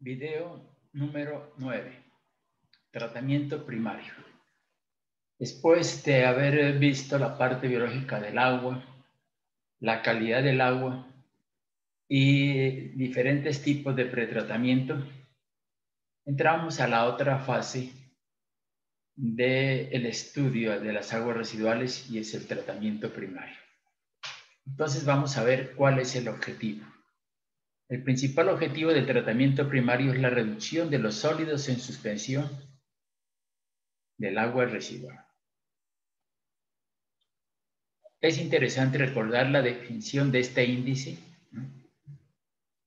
Video número 9. Tratamiento primario. Después de haber visto la parte biológica del agua, la calidad del agua y diferentes tipos de pretratamiento, entramos a la otra fase del estudio de las aguas residuales y es el tratamiento primario. Entonces vamos a ver cuál es el objetivo. El principal objetivo del tratamiento primario es la reducción de los sólidos en suspensión del agua residual. Es interesante recordar la definición de este índice, ¿no?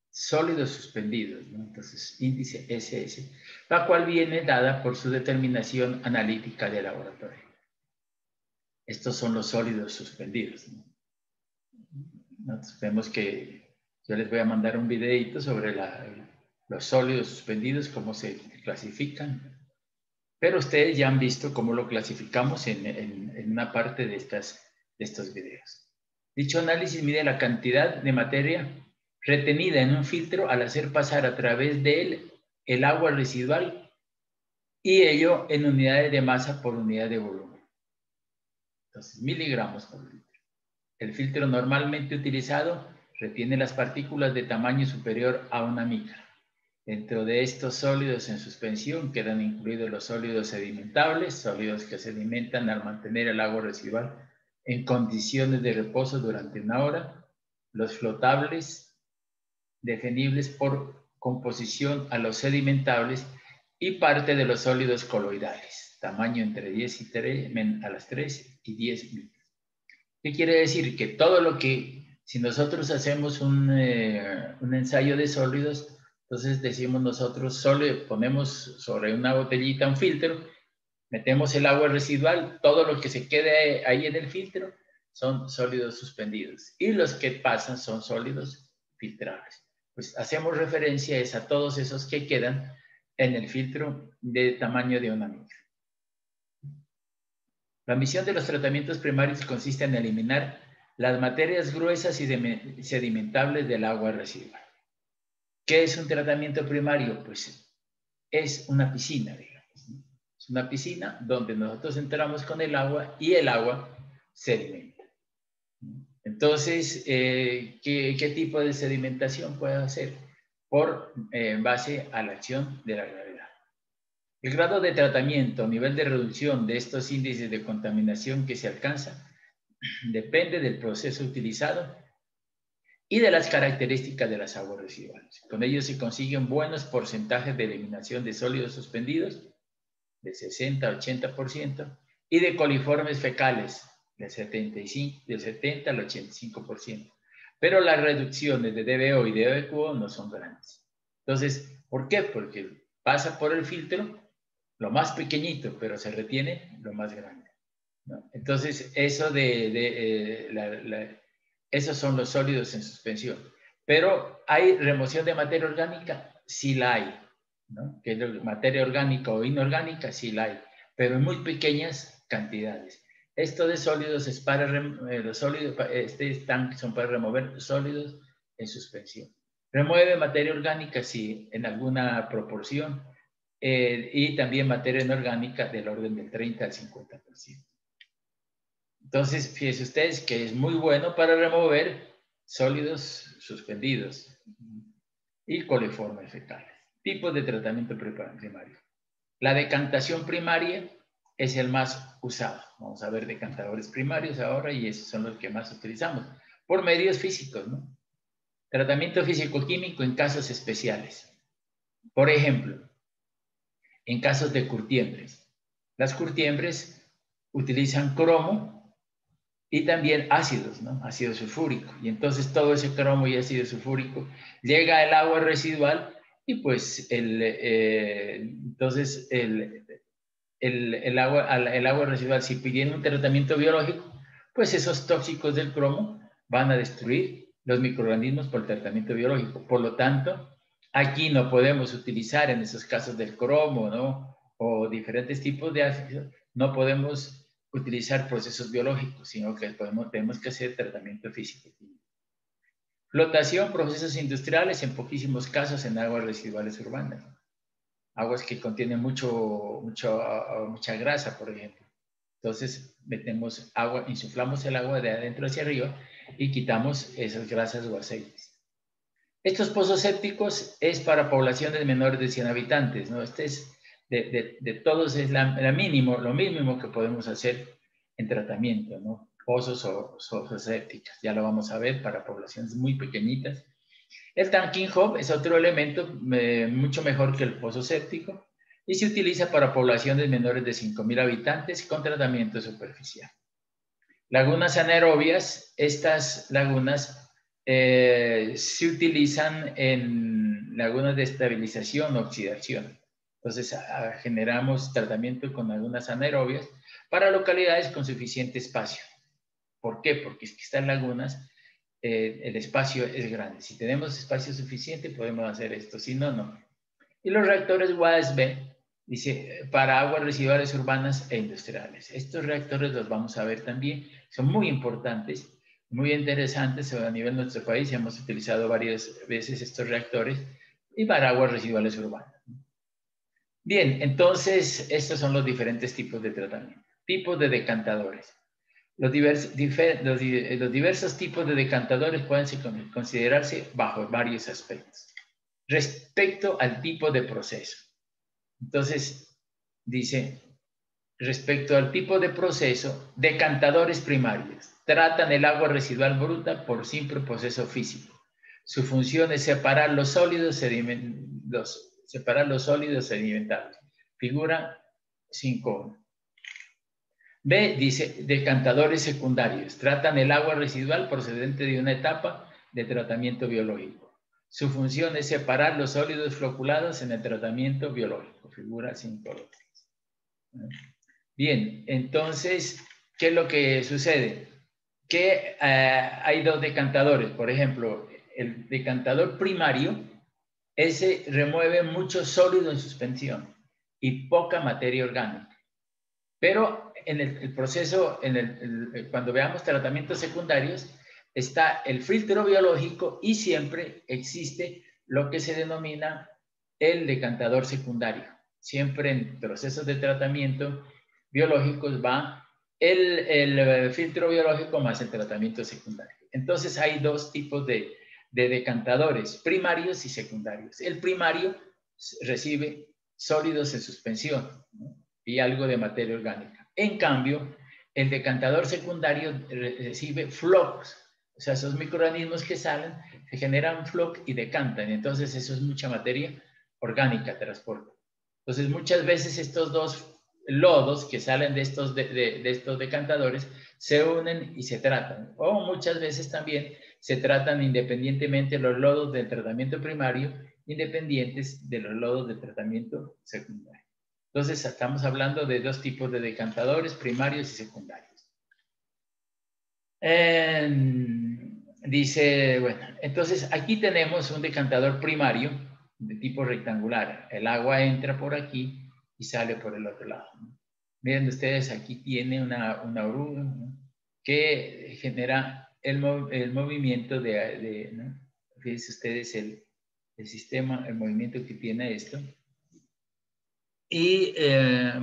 Sólidos suspendidos, ¿no? Entonces, índice SS, la cual viene dada por su determinación analítica de laboratorio. Estos son los sólidos suspendidos, ¿no? Nosotros vemos que yo les voy a mandar un videito sobre los sólidos suspendidos, cómo se clasifican, pero ustedes ya han visto cómo lo clasificamos en una parte de estos videos. Dicho análisis mide la cantidad de materia retenida en un filtro al hacer pasar a través de él el agua residual y ello en unidades de masa por unidad de volumen. Entonces, miligramos por litro. El filtro normalmente utilizado retiene las partículas de tamaño superior a una micra. Dentro de estos sólidos en suspensión quedan incluidos los sólidos sedimentables, sólidos que se alimentan al mantener el agua residual en condiciones de reposo durante una hora, los flotables, definibles por composición a los sedimentables y parte de los sólidos coloidales, tamaño entre 10 y 3, a las 3 y 10 micras. ¿Qué quiere decir? Que todo lo que, si nosotros hacemos un ensayo de sólidos, entonces decimos nosotros, solo ponemos sobre una botellita un filtro, metemos el agua residual, todo lo que se quede ahí en el filtro son sólidos suspendidos y los que pasan son sólidos filtrables. Pues hacemos referencia a todos esos que quedan en el filtro de tamaño de una micra. La misión de los tratamientos primarios consiste en eliminar las materias gruesas y sedimentables del agua residual. ¿Qué es un tratamiento primario? Pues es una piscina, digamos, ¿no? Es una piscina donde nosotros entramos con el agua y el agua sedimenta. Entonces, ¿qué tipo de sedimentación puede hacer? En base a la acción de la gravedad. El grado de tratamiento, nivel de reducción de estos índices de contaminación que se alcanza, depende del proceso utilizado y de las características de las aguas residuales. Con ello se consiguen buenos porcentajes de eliminación de sólidos suspendidos, de 60 a 80%, y de coliformes fecales, del 70 al 85%. Pero las reducciones de DBO y DBQO no son grandes. Entonces, ¿por qué? Porque pasa por el filtro lo más pequeñito, pero se retiene lo más grande, ¿no? Entonces, esos son los sólidos en suspensión. Pero ¿hay remoción de materia orgánica? Sí la hay, ¿no? Que es materia orgánica o inorgánica, sí la hay, pero en muy pequeñas cantidades. Esto de sólidos es para los sólidos, son para remover sólidos en suspensión. Remueve materia orgánica, sí, en alguna proporción, y también materia inorgánica del orden del 30 al 50%. Entonces, fíjense ustedes que es muy bueno para remover sólidos suspendidos y coliformes fecales. Tipos de tratamiento primario. La decantación primaria es el más usado. Vamos a ver decantadores primarios ahora y esos son los que más utilizamos por medios físicos, ¿no? Tratamiento físico-químico en casos especiales. Por ejemplo, en casos de curtiembres. Las curtiembres utilizan cromo y también ácidos, ¿no? Ácido sulfúrico. Y entonces todo ese cromo y ácido sulfúrico llega al agua residual y pues entonces el agua residual, si pidieron un tratamiento biológico, pues esos tóxicos del cromo van a destruir los microorganismos por el tratamiento biológico. Por lo tanto, aquí no podemos utilizar en esos casos del cromo, ¿no? O diferentes tipos de ácidos, no podemos utilizar procesos biológicos, sino que tenemos que hacer tratamiento físico. Flotación, procesos industriales, en poquísimos casos en aguas residuales urbanas. Aguas que contienen mucha grasa, por ejemplo. Entonces metemos agua, insuflamos el agua de adentro hacia arriba y quitamos esas grasas o aceites. Estos pozos sépticos es para poblaciones menores de 100 habitantes, ¿no? Este es de todos es lo mínimo que podemos hacer en tratamiento, ¿no? Pozos o sépticas, ya lo vamos a ver para poblaciones muy pequeñitas. El tanking hub es otro elemento mucho mejor que el pozo séptico y se utiliza para poblaciones menores de 5.000 habitantes con tratamiento superficial. Lagunas anaerobias, estas lagunas se utilizan en lagunas de estabilización o oxidación. Entonces, generamos tratamiento con lagunas anaerobias para localidades con suficiente espacio. ¿Por qué? Porque es que estas lagunas, el espacio es grande. Si tenemos espacio suficiente, podemos hacer esto. Si no, no. Y los reactores WASB, dice, para aguas residuales urbanas e industriales. Estos reactores los vamos a ver también. Son muy importantes, muy interesantes. A nivel de nuestro país hemos utilizado varias veces estos reactores y para aguas residuales urbanas. Bien, entonces, estos son los diferentes tipos de tratamiento. Tipos de decantadores. Los diversos tipos de decantadores pueden considerarse bajo varios aspectos. Respecto al tipo de proceso. Entonces, dice, respecto al tipo de proceso, decantadores primarios tratan el agua residual bruta por simple proceso físico. Su función es separar los sólidos sedimentarios. Figura 5.1. B, dice, decantadores secundarios. Tratan el agua residual procedente de una etapa de tratamiento biológico. Su función es separar los sólidos floculados en el tratamiento biológico. Figura 5.3. Bien, entonces, ¿qué es lo que sucede? Que hay dos decantadores. Por ejemplo, el decantador primario, ese remueve mucho sólido en suspensión y poca materia orgánica. Pero en el proceso, cuando veamos tratamientos secundarios, está el filtro biológico y siempre existe lo que se denomina el decantador secundario. Siempre en procesos de tratamiento biológicos va el filtro biológico más el tratamiento secundario. Entonces hay dos tipos de decantadores, primarios y secundarios. El primario recibe sólidos en suspensión, ¿no? Y algo de materia orgánica. En cambio, el decantador secundario recibe flocos, o sea, esos microorganismos que salen, se generan floc y decantan, entonces eso es mucha materia orgánica transporta. Entonces, muchas veces estos dos lodos que salen de estos decantadores se unen y se tratan, o muchas veces también se tratan independientemente los lodos del tratamiento primario, independientes de los lodos del tratamiento secundario. Entonces, estamos hablando de dos tipos de decantadores, primarios y secundarios. Dice, bueno, entonces aquí tenemos un decantador primario de tipo rectangular. El agua entra por aquí y sale por el otro lado, ¿no? Miren ustedes, aquí tiene una oruga, ¿no?, que genera el movimiento ¿no? Fíjense ustedes el sistema, el movimiento que tiene esto. Y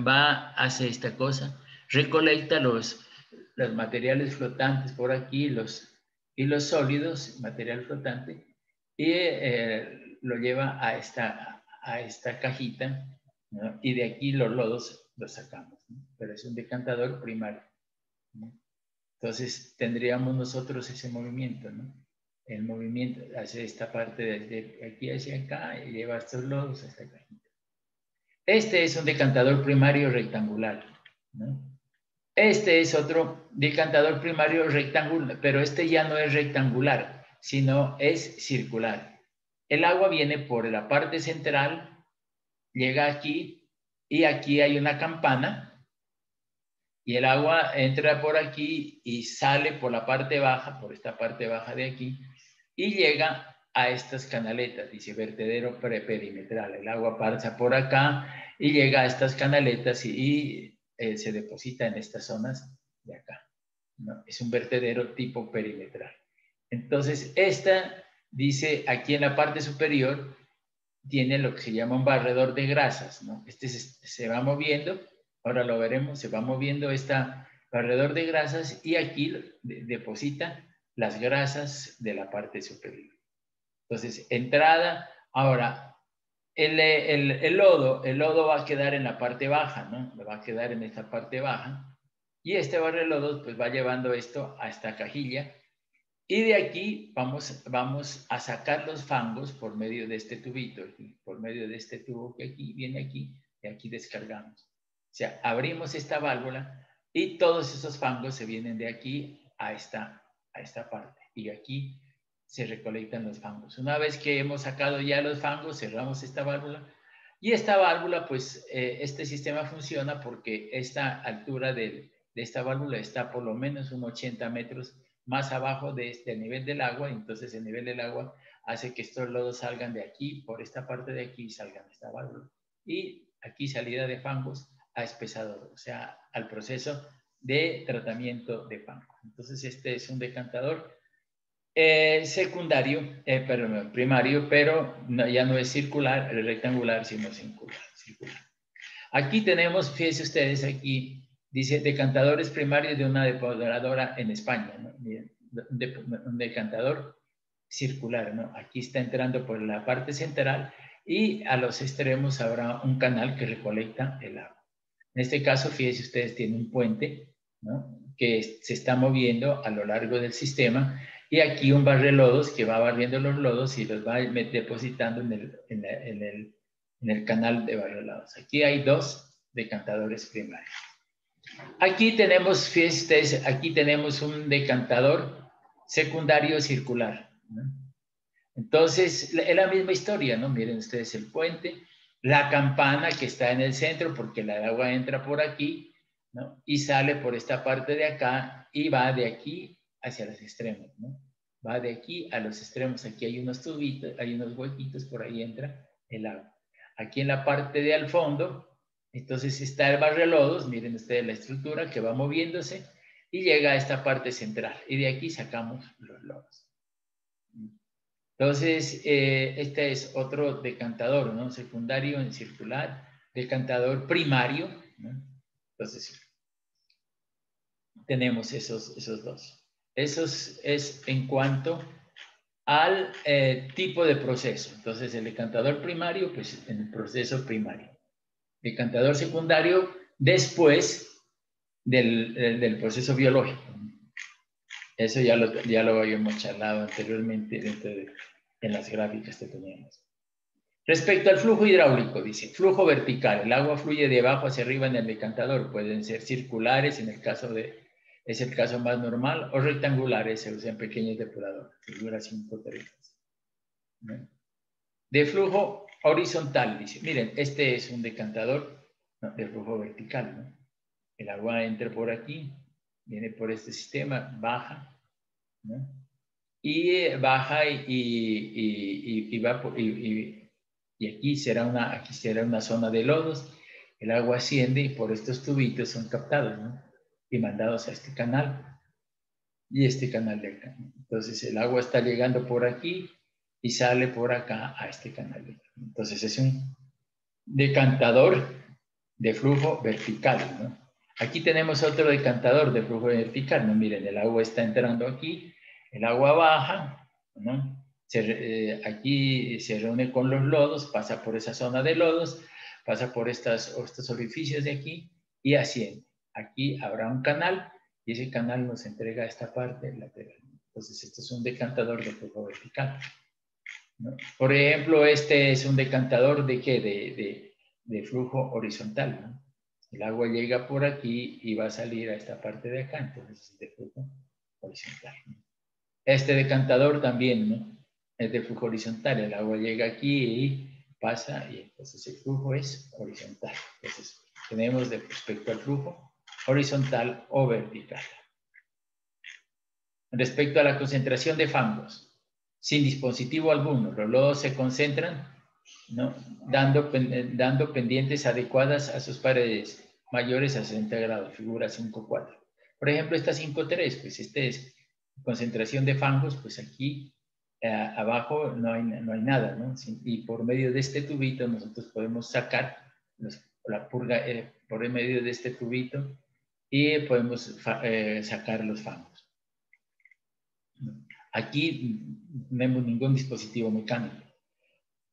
va, hace esta cosa, recolecta los materiales flotantes por aquí y los sólidos, material flotante, y lo lleva a esta cajita, ¿no? Y de aquí los lodos los sacamos, ¿no? Pero es un decantador primario, ¿no? Entonces tendríamos nosotros ese movimiento, ¿no? El movimiento hace esta parte desde aquí hacia acá y lleva estos lodos a esta cajita. Este es un decantador primario rectangular, ¿no? Este es otro decantador primario rectangular, pero este ya no es rectangular, sino es circular. El agua viene por la parte central, llega aquí y aquí hay una campana y el agua entra por aquí y sale por la parte baja, por esta parte baja de aquí, y llega a estas canaletas, dice vertedero perimetral. El agua pasa por acá y llega a estas canaletas y se deposita en estas zonas de acá, ¿no? Es un vertedero tipo perimetral. Entonces, esta dice aquí en la parte superior, tiene lo que se llama un barredor de grasas, ¿no? Se va moviendo, ahora lo veremos, se va moviendo este barredor de grasas y aquí deposita las grasas de la parte superior. Entonces, entrada, ahora, el lodo va a quedar en la parte baja, ¿no? Va a quedar en esta parte baja. Y este barrelodos pues va llevando esto a esta cajilla. Y de aquí vamos a sacar los fangos por medio de este tubito, por medio de este tubo que aquí viene aquí, y aquí descargamos. O sea, abrimos esta válvula y todos esos fangos se vienen de aquí a esta parte. Y aquí se recolectan los fangos. Una vez que hemos sacado ya los fangos, cerramos esta válvula. Y esta válvula, pues, este sistema funciona porque esta altura de esta válvula está por lo menos unos 80 metros más abajo de este nivel del agua. Entonces el nivel del agua hace que estos lodos salgan de aquí, por esta parte de aquí, y salgan de esta válvula. Y aquí salida de fangos a espesador, o sea, al proceso de tratamiento de fango. Entonces este es un decantador primario, pero ya no es circular, rectangular, sino circular. Aquí tenemos, fíjense ustedes, aquí dice decantadores primarios de una depuradora en España, ¿no? Un decantador circular, ¿no? Aquí está entrando por la parte central y a los extremos habrá un canal que recolecta el agua. En este caso, fíjense ustedes, tiene un puente, ¿no? Que se está moviendo a lo largo del sistema y aquí un barrelodos que va barriendo los lodos y los va depositando en el canal de barrelodos. Aquí hay dos decantadores primarios. Aquí tenemos, fíjense ustedes, aquí tenemos un decantador secundario circular, ¿no? Entonces, es la misma historia, ¿no? Miren ustedes el puente, la campana que está en el centro, porque el agua entra por aquí, ¿no? Y sale por esta parte de acá y va de aquí hacia los extremos, ¿no? Va de aquí a los extremos. Aquí hay unos tubitos, hay unos huequitos, por ahí entra el agua. Aquí en la parte de al fondo, entonces está el barrelodos, miren ustedes la estructura que va moviéndose y llega a esta parte central. Y de aquí sacamos los lodos. Entonces, este es otro decantador, ¿no? Secundario en circular, decantador primario, ¿no? Entonces, tenemos esos dos. Eso es en cuanto al tipo de proceso. Entonces, el decantador primario, pues en el proceso primario. Decantador secundario, después del proceso biológico. Eso ya lo habíamos charlado anteriormente en las gráficas que teníamos. Respecto al flujo hidráulico, dice, flujo vertical. El agua fluye de abajo hacia arriba en el decantador. Pueden ser circulares, es el caso más normal, o rectangulares, se usan pequeños depuradores, figura 5.3. ¿No? De flujo horizontal, dice, miren, este es un decantador, ¿no?, de flujo vertical, ¿no? El agua entra por aquí, viene por este sistema, baja, ¿no? Y baja y aquí será una zona de lodos. El agua asciende y por estos tubitos son captados, ¿no?, y mandados a este canal y este canal de acá. Entonces el agua está llegando por aquí y sale por acá a este canal de acá. Entonces es un decantador de flujo vertical, ¿no? Aquí tenemos otro decantador de flujo vertical, ¿no? Miren, el agua está entrando aquí, el agua baja, ¿no? Aquí se reúne con los lodos, pasa por esa zona de lodos, pasa por estos orificios de aquí y asciende. Aquí habrá un canal y ese canal nos entrega esta parte lateral. Entonces, este es un decantador de flujo vertical, ¿no? Por ejemplo, este es un decantador de ¿qué? De flujo horizontal, ¿no? El agua llega por aquí y va a salir a esta parte de acá, entonces es de flujo horizontal, ¿no? Este decantador también, ¿no?, es de flujo horizontal. El agua llega aquí y pasa y entonces el flujo es horizontal. Entonces tenemos respecto al flujo horizontal o vertical. Respecto a la concentración de fangos, sin dispositivo alguno, los lodos se concentran, ¿no?, dando pendientes adecuadas a sus paredes mayores a 60 grados, figura 5.4. Por ejemplo, esta 5.3, pues este es concentración de fangos, pues aquí abajo no hay nada, ¿no? Y por medio de este tubito nosotros podemos sacar la purga por medio de este tubito y podemos sacar los fangos. Aquí no vemos ningún dispositivo mecánico.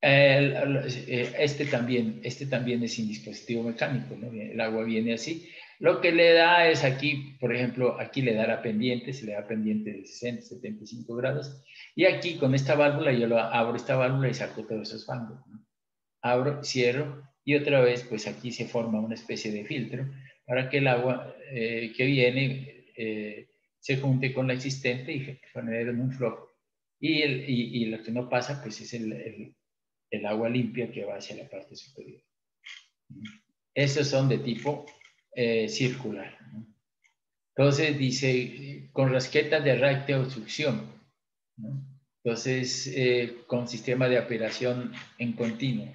Este también es sin dispositivo mecánico, ¿no? El agua viene así. Lo que le da es aquí, por ejemplo, aquí le da la pendiente, se le da pendiente de 60, 75 grados. Y aquí con esta válvula, yo abro esta válvula y saco todos esos fangos, ¿no? Abro, cierro y otra vez, pues aquí se forma una especie de filtro para que el agua que viene se junte con la existente y genere un flujo. Y lo que no pasa, pues es el agua limpia que va hacia la parte superior. Esos son de tipo circular, ¿no? Entonces dice, con rasquetas de arrastre o succión, ¿no? Entonces, con sistema de operación en continuo.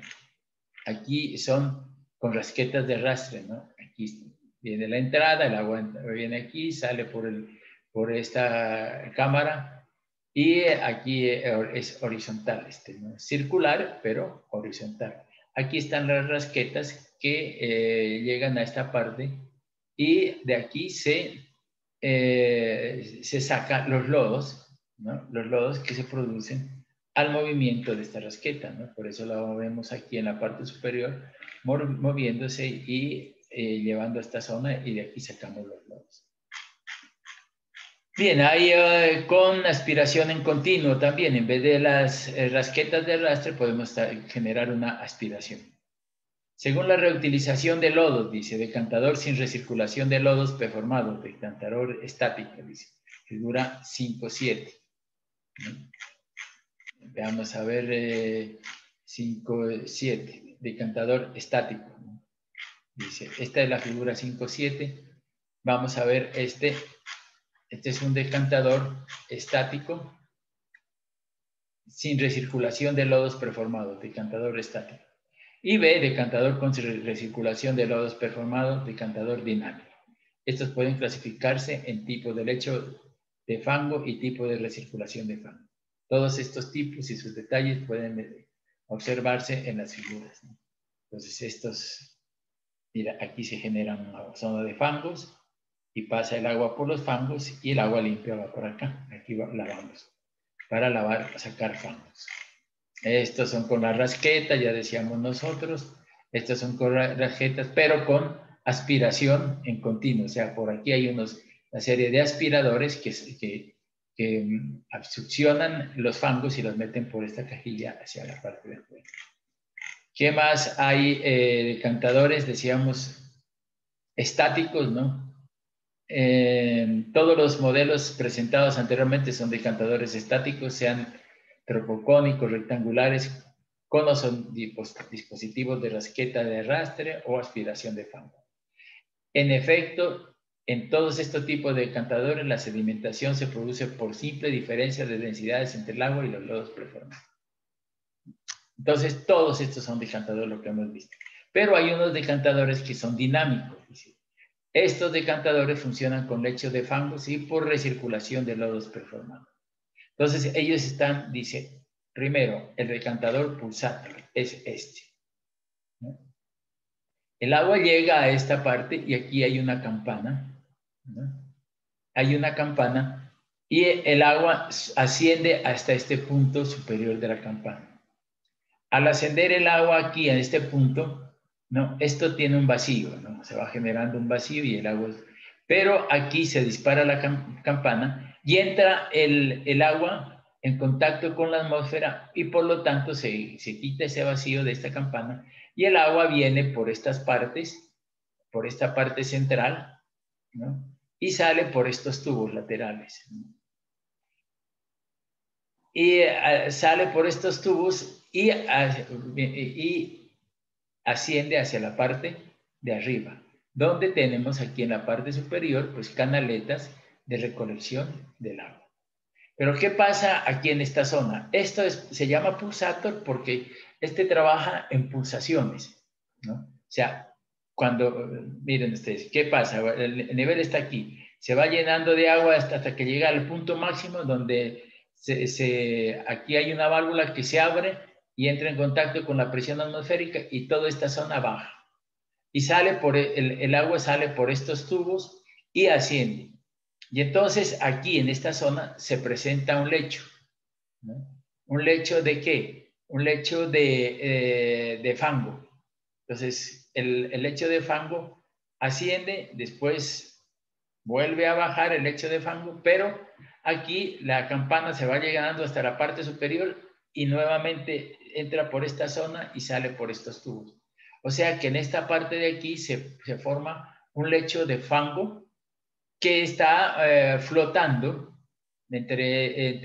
Aquí son con rasquetas de arrastre, ¿no? Aquí viene la entrada, el agua viene aquí, sale por esta cámara y aquí es horizontal, ¿no? Circular, pero horizontal. Aquí están las rasquetas que llegan a esta parte y de aquí se sacan los lodos, ¿no? Los lodos que se producen al movimiento de esta rasqueta, ¿no? Por eso la vemos aquí en la parte superior moviéndose y llevando a esta zona y de aquí sacamos los lodos. Bien, hay con aspiración en continuo también, en vez de las rasquetas de arrastre podemos generar una aspiración. Según la reutilización de lodos, dice, decantador sin recirculación de lodos preformado, decantador estático, dice, figura 5.7. Veamos a ver 5.7, decantador estático. Dice, esta es la figura 5.7. Vamos a ver este es un decantador estático sin recirculación de lodos preformados, decantador estático. Y B, decantador con recirculación de lodos performados, decantador dinámico. Estos pueden clasificarse en tipo de lecho de fango y tipo de recirculación de fango. Todos estos tipos y sus detalles pueden observarse en las figuras, ¿no? Entonces mira, aquí se genera una zona de fangos y pasa el agua por los fangos y el agua limpia va por acá. Aquí lavamos para sacar fangos. Estos son con la rasqueta, ya decíamos nosotros. Estos son con rasquetas, pero con aspiración en continuo. O sea, por aquí hay una serie de aspiradores que succionan los fangos y los meten por esta cajilla hacia la parte de afuera. ¿Qué más hay? Decantadores, decíamos, estáticos, ¿no? Todos los modelos presentados anteriormente son decantadores estáticos, sean tropocónicos, rectangulares, con o son dispositivos de rasqueta de arrastre o aspiración de fango. En efecto, en todos estos tipos de decantadores, la sedimentación se produce por simple diferencia de densidades entre el agua y los lodos preformados. Entonces, todos estos son decantadores, lo que hemos visto. Pero hay unos decantadores que son dinámicos. Estos decantadores funcionan con lecho de fangos y por recirculación de lodos preformados. Entonces, ellos están, dice, primero, el decantador pulsátil es este, ¿no? El agua llega a esta parte y aquí hay una campana, ¿no? Hay una campana y el agua asciende hasta este punto superior de la campana. Al ascender el agua aquí en este punto, ¿no? Esto tiene un vacío, ¿no? Se va generando un vacío y el agua... Pero aquí se dispara la campana y entra el agua en contacto con la atmósfera y por lo tanto se quita ese vacío de esta campana y el agua viene por estas partes, por esta parte central, ¿no? Y sale por estos tubos laterales, ¿no? Y sale por estos tubos y asciende hacia la parte de arriba, donde tenemos aquí en la parte superior, pues canaletas de recolección del agua. Pero ¿qué pasa aquí en esta zona? Esto se llama pulsator porque trabaja en pulsaciones, ¿no? O sea, cuando, miren ustedes, ¿qué pasa? El nivel está aquí, se va llenando de agua hasta que llega al punto máximo donde aquí hay una válvula que se abre y entra en contacto con la presión atmosférica y toda esta zona baja. Y sale el agua sale por estos tubos y asciende. Y entonces aquí en esta zona se presenta un lecho. ¿No? ¿Un lecho de qué? Un lecho de fango. Entonces, el lecho de fango asciende, después vuelve a bajar el lecho de fango, pero aquí la campana se va llegando hasta la parte superior y nuevamente entra por esta zona y sale por estos tubos. O sea que en esta parte de aquí se forma un lecho de fango que está flotando entre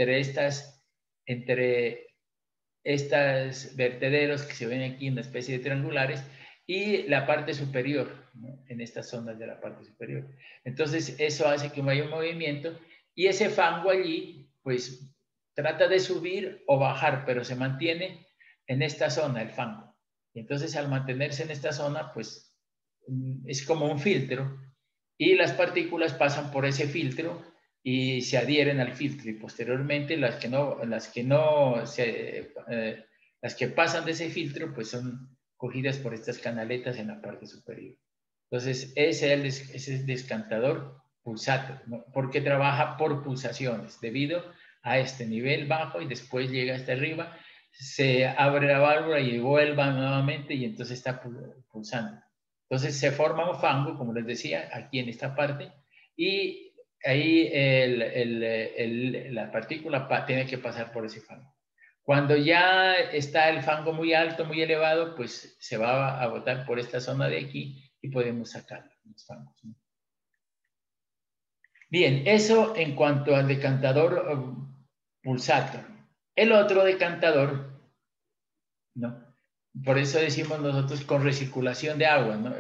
estas vertederos que se ven aquí en una especie de triangulares y la parte superior, ¿no? En estas zonas de la parte superior. Entonces, eso hace que haya un movimiento y ese fango allí, pues, trata de subir o bajar, pero se mantiene en esta zona, el fango. Y entonces, al mantenerse en esta zona, pues, es como un filtro y las partículas pasan por ese filtro y se adhieren al filtro y posteriormente las que pasan de ese filtro pues son cogidas por estas canaletas en la parte superior. Entonces ese es el descantador pulsátor, ¿no? Porque trabaja por pulsaciones debido a este nivel bajo y después llega hasta arriba, se abre la válvula y vuelve nuevamente y entonces está pulsando. Entonces se forma un fango, como les decía, aquí en esta parte y ahí la partícula tiene que pasar por ese fango. Cuando ya está el fango muy alto, muy elevado, pues se va a botar por esta zona de aquí y podemos sacar los fangos, ¿no? Bien, eso en cuanto al decantador pulsátor. El otro decantador, ¿no? Por eso decimos nosotros con recirculación de agua, ¿no?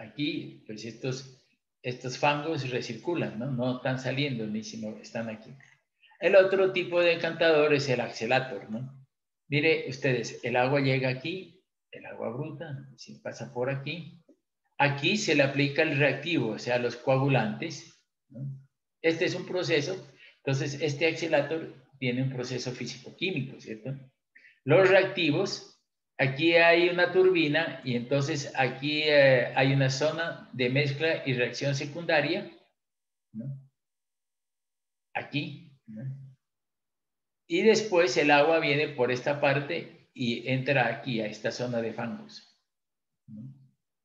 Aquí, pues estos fangos recirculan, ¿no? No están saliendo ni sino están aquí. El otro tipo de decantador es el accelerator, ¿no? Mire ustedes, el agua llega aquí, el agua bruta, si pasa por aquí. Aquí se le aplica el reactivo, o sea, los coagulantes, ¿no? Este es un proceso, entonces este accelerator tiene un proceso físico-químico, ¿cierto? Los reactivos, aquí hay una turbina y entonces aquí hay una zona de mezcla y reacción secundaria, ¿no? Aquí, ¿no? Y después el agua viene por esta parte y entra aquí, a esta zona de fangos, ¿no?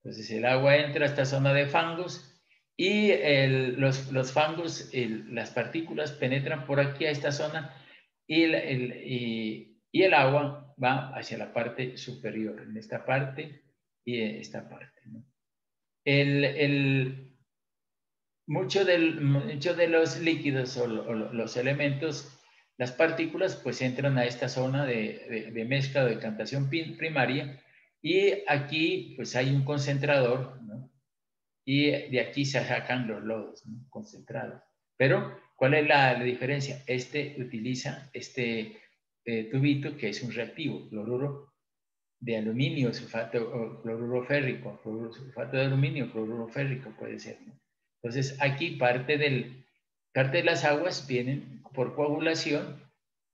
Entonces el agua entra a esta zona de fangos y los fangos, las partículas penetran por aquí a esta zona y el agua va hacia la parte superior, en esta parte y en esta parte, ¿no? Muchos de los líquidos o los elementos, las partículas, pues entran a esta zona de mezcla o decantación primaria y aquí pues hay un concentrador, ¿no? Y de aquí se sacan los lodos, ¿no? Concentrados. Pero, ¿cuál es la diferencia? Este utiliza este tubito que es un reactivo, cloruro de aluminio, sulfato, o cloruro férrico, sulfato de aluminio, cloruro férrico puede ser, ¿no? Entonces, aquí parte de las aguas vienen por coagulación,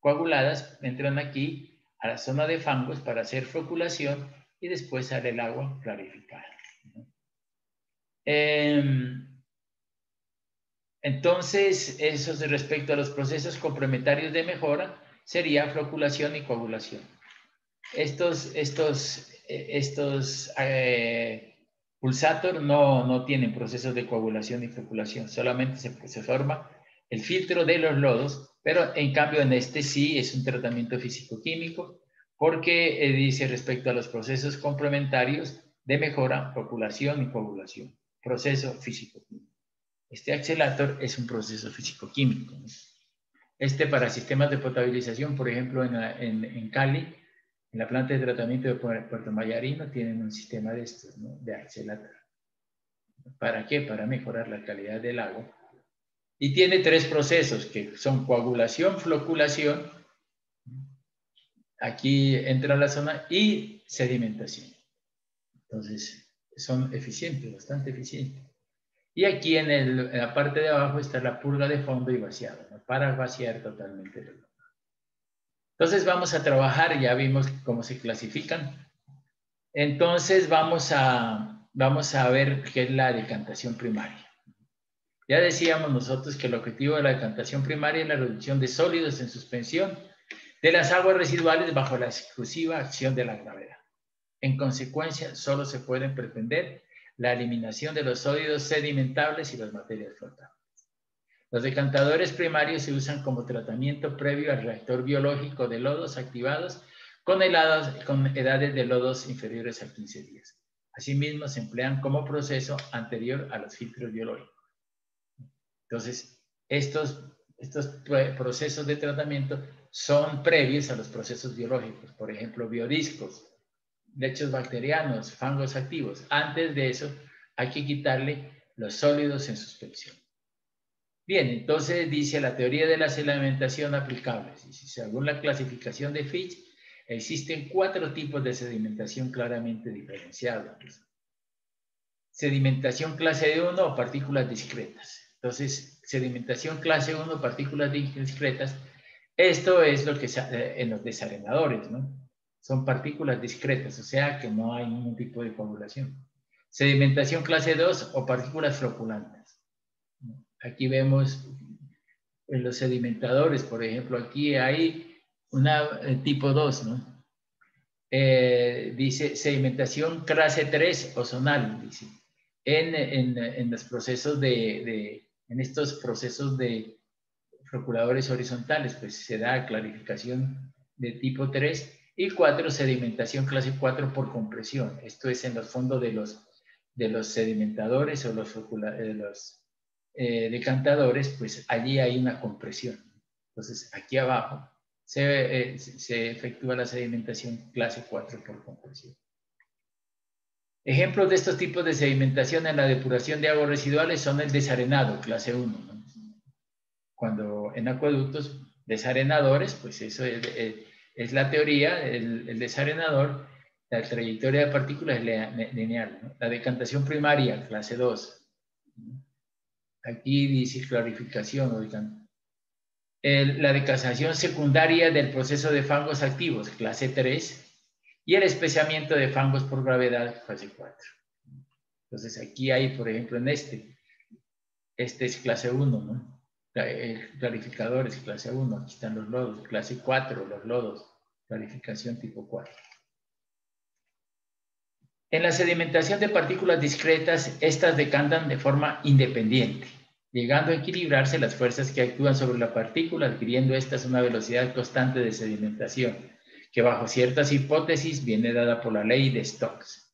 coaguladas, entran aquí a la zona de fangos para hacer floculación y después sale el agua clarificada, ¿no? Entonces, eso es respecto a los procesos complementarios de mejora, sería floculación y coagulación. Estos pulsator no tienen procesos de coagulación y floculación, solamente se forma el filtro de los lodos, pero en cambio en este sí es un tratamiento físico-químico porque dice respecto a los procesos complementarios de mejora, floculación y coagulación, proceso físico-químico. Este accelerator es un proceso físico-químico, ¿no? Para sistemas de potabilización, por ejemplo, en Cali, en la planta de tratamiento de Puerto Mayarino tienen un sistema de estos, ¿no? De accelerator. ¿Para qué? Para mejorar la calidad del agua. Y tiene tres procesos que son coagulación, floculación, aquí entra la zona, y sedimentación. Entonces, son eficientes, bastante eficientes. Y aquí en la parte de abajo está la purga de fondo y vaciado, ¿no? Para vaciar totalmente el agua. Entonces vamos a trabajar, ya vimos cómo se clasifican. Entonces vamos a ver qué es la decantación primaria. Ya decíamos nosotros que el objetivo de la decantación primaria es la reducción de sólidos en suspensión de las aguas residuales bajo la exclusiva acción de la gravedad. En consecuencia, solo se pueden pretender la eliminación de los sólidos sedimentables y las materias flotantes. Los decantadores primarios se usan como tratamiento previo al reactor biológico de lodos activados con edades de lodos inferiores a 15 días. Asimismo, se emplean como proceso anterior a los filtros biológicos. Entonces, estos procesos de tratamiento son previos a los procesos biológicos, por ejemplo, biodiscos, lechos bacterianos, fangos activos. Antes de eso, hay que quitarle los sólidos en suspensión. Bien, entonces dice la teoría de la sedimentación aplicable. Según la clasificación de Fitch, existen 4 tipos de sedimentación claramente diferenciados. Sedimentación clase 1 o partículas discretas. Entonces, sedimentación clase 1, partículas discretas, esto es lo que en los desarenadores, ¿no? Son partículas discretas, o sea que no hay ningún tipo de coagulación. Sedimentación clase 2 o partículas floculantes. Aquí vemos en los sedimentadores, por ejemplo, aquí hay una tipo 2, ¿no? Dice sedimentación clase 3 ozonal, dice. En los procesos en estos procesos de floculadores horizontales, pues se da clarificación de tipo 3 y 4, sedimentación clase 4 por compresión. Esto es en los fondos de los sedimentadores o los decantadores, pues allí hay una compresión. Entonces, aquí abajo se efectúa la sedimentación clase 4 por compresión. Ejemplos de estos tipos de sedimentación en la depuración de aguas residuales son el desarenado, clase 1, ¿no? Cuando en acueductos, desarenadores, pues eso es la teoría, el desarenador, la trayectoria de partículas es lineal, ¿no? La decantación primaria, clase 2. Aquí dice clarificación, oigan. La decantación secundaria del proceso de fangos activos, clase 3. Y el especiamiento de fangos por gravedad, clase 4. Entonces aquí hay, por ejemplo, en este es clase 1, ¿no? Clarificadores, clase 1, aquí están los lodos, clase 4, los lodos, clarificación tipo 4. En la sedimentación de partículas discretas, estas decantan de forma independiente, llegando a equilibrarse las fuerzas que actúan sobre la partícula, adquiriendo estas una velocidad constante de sedimentación, que bajo ciertas hipótesis viene dada por la ley de Stokes.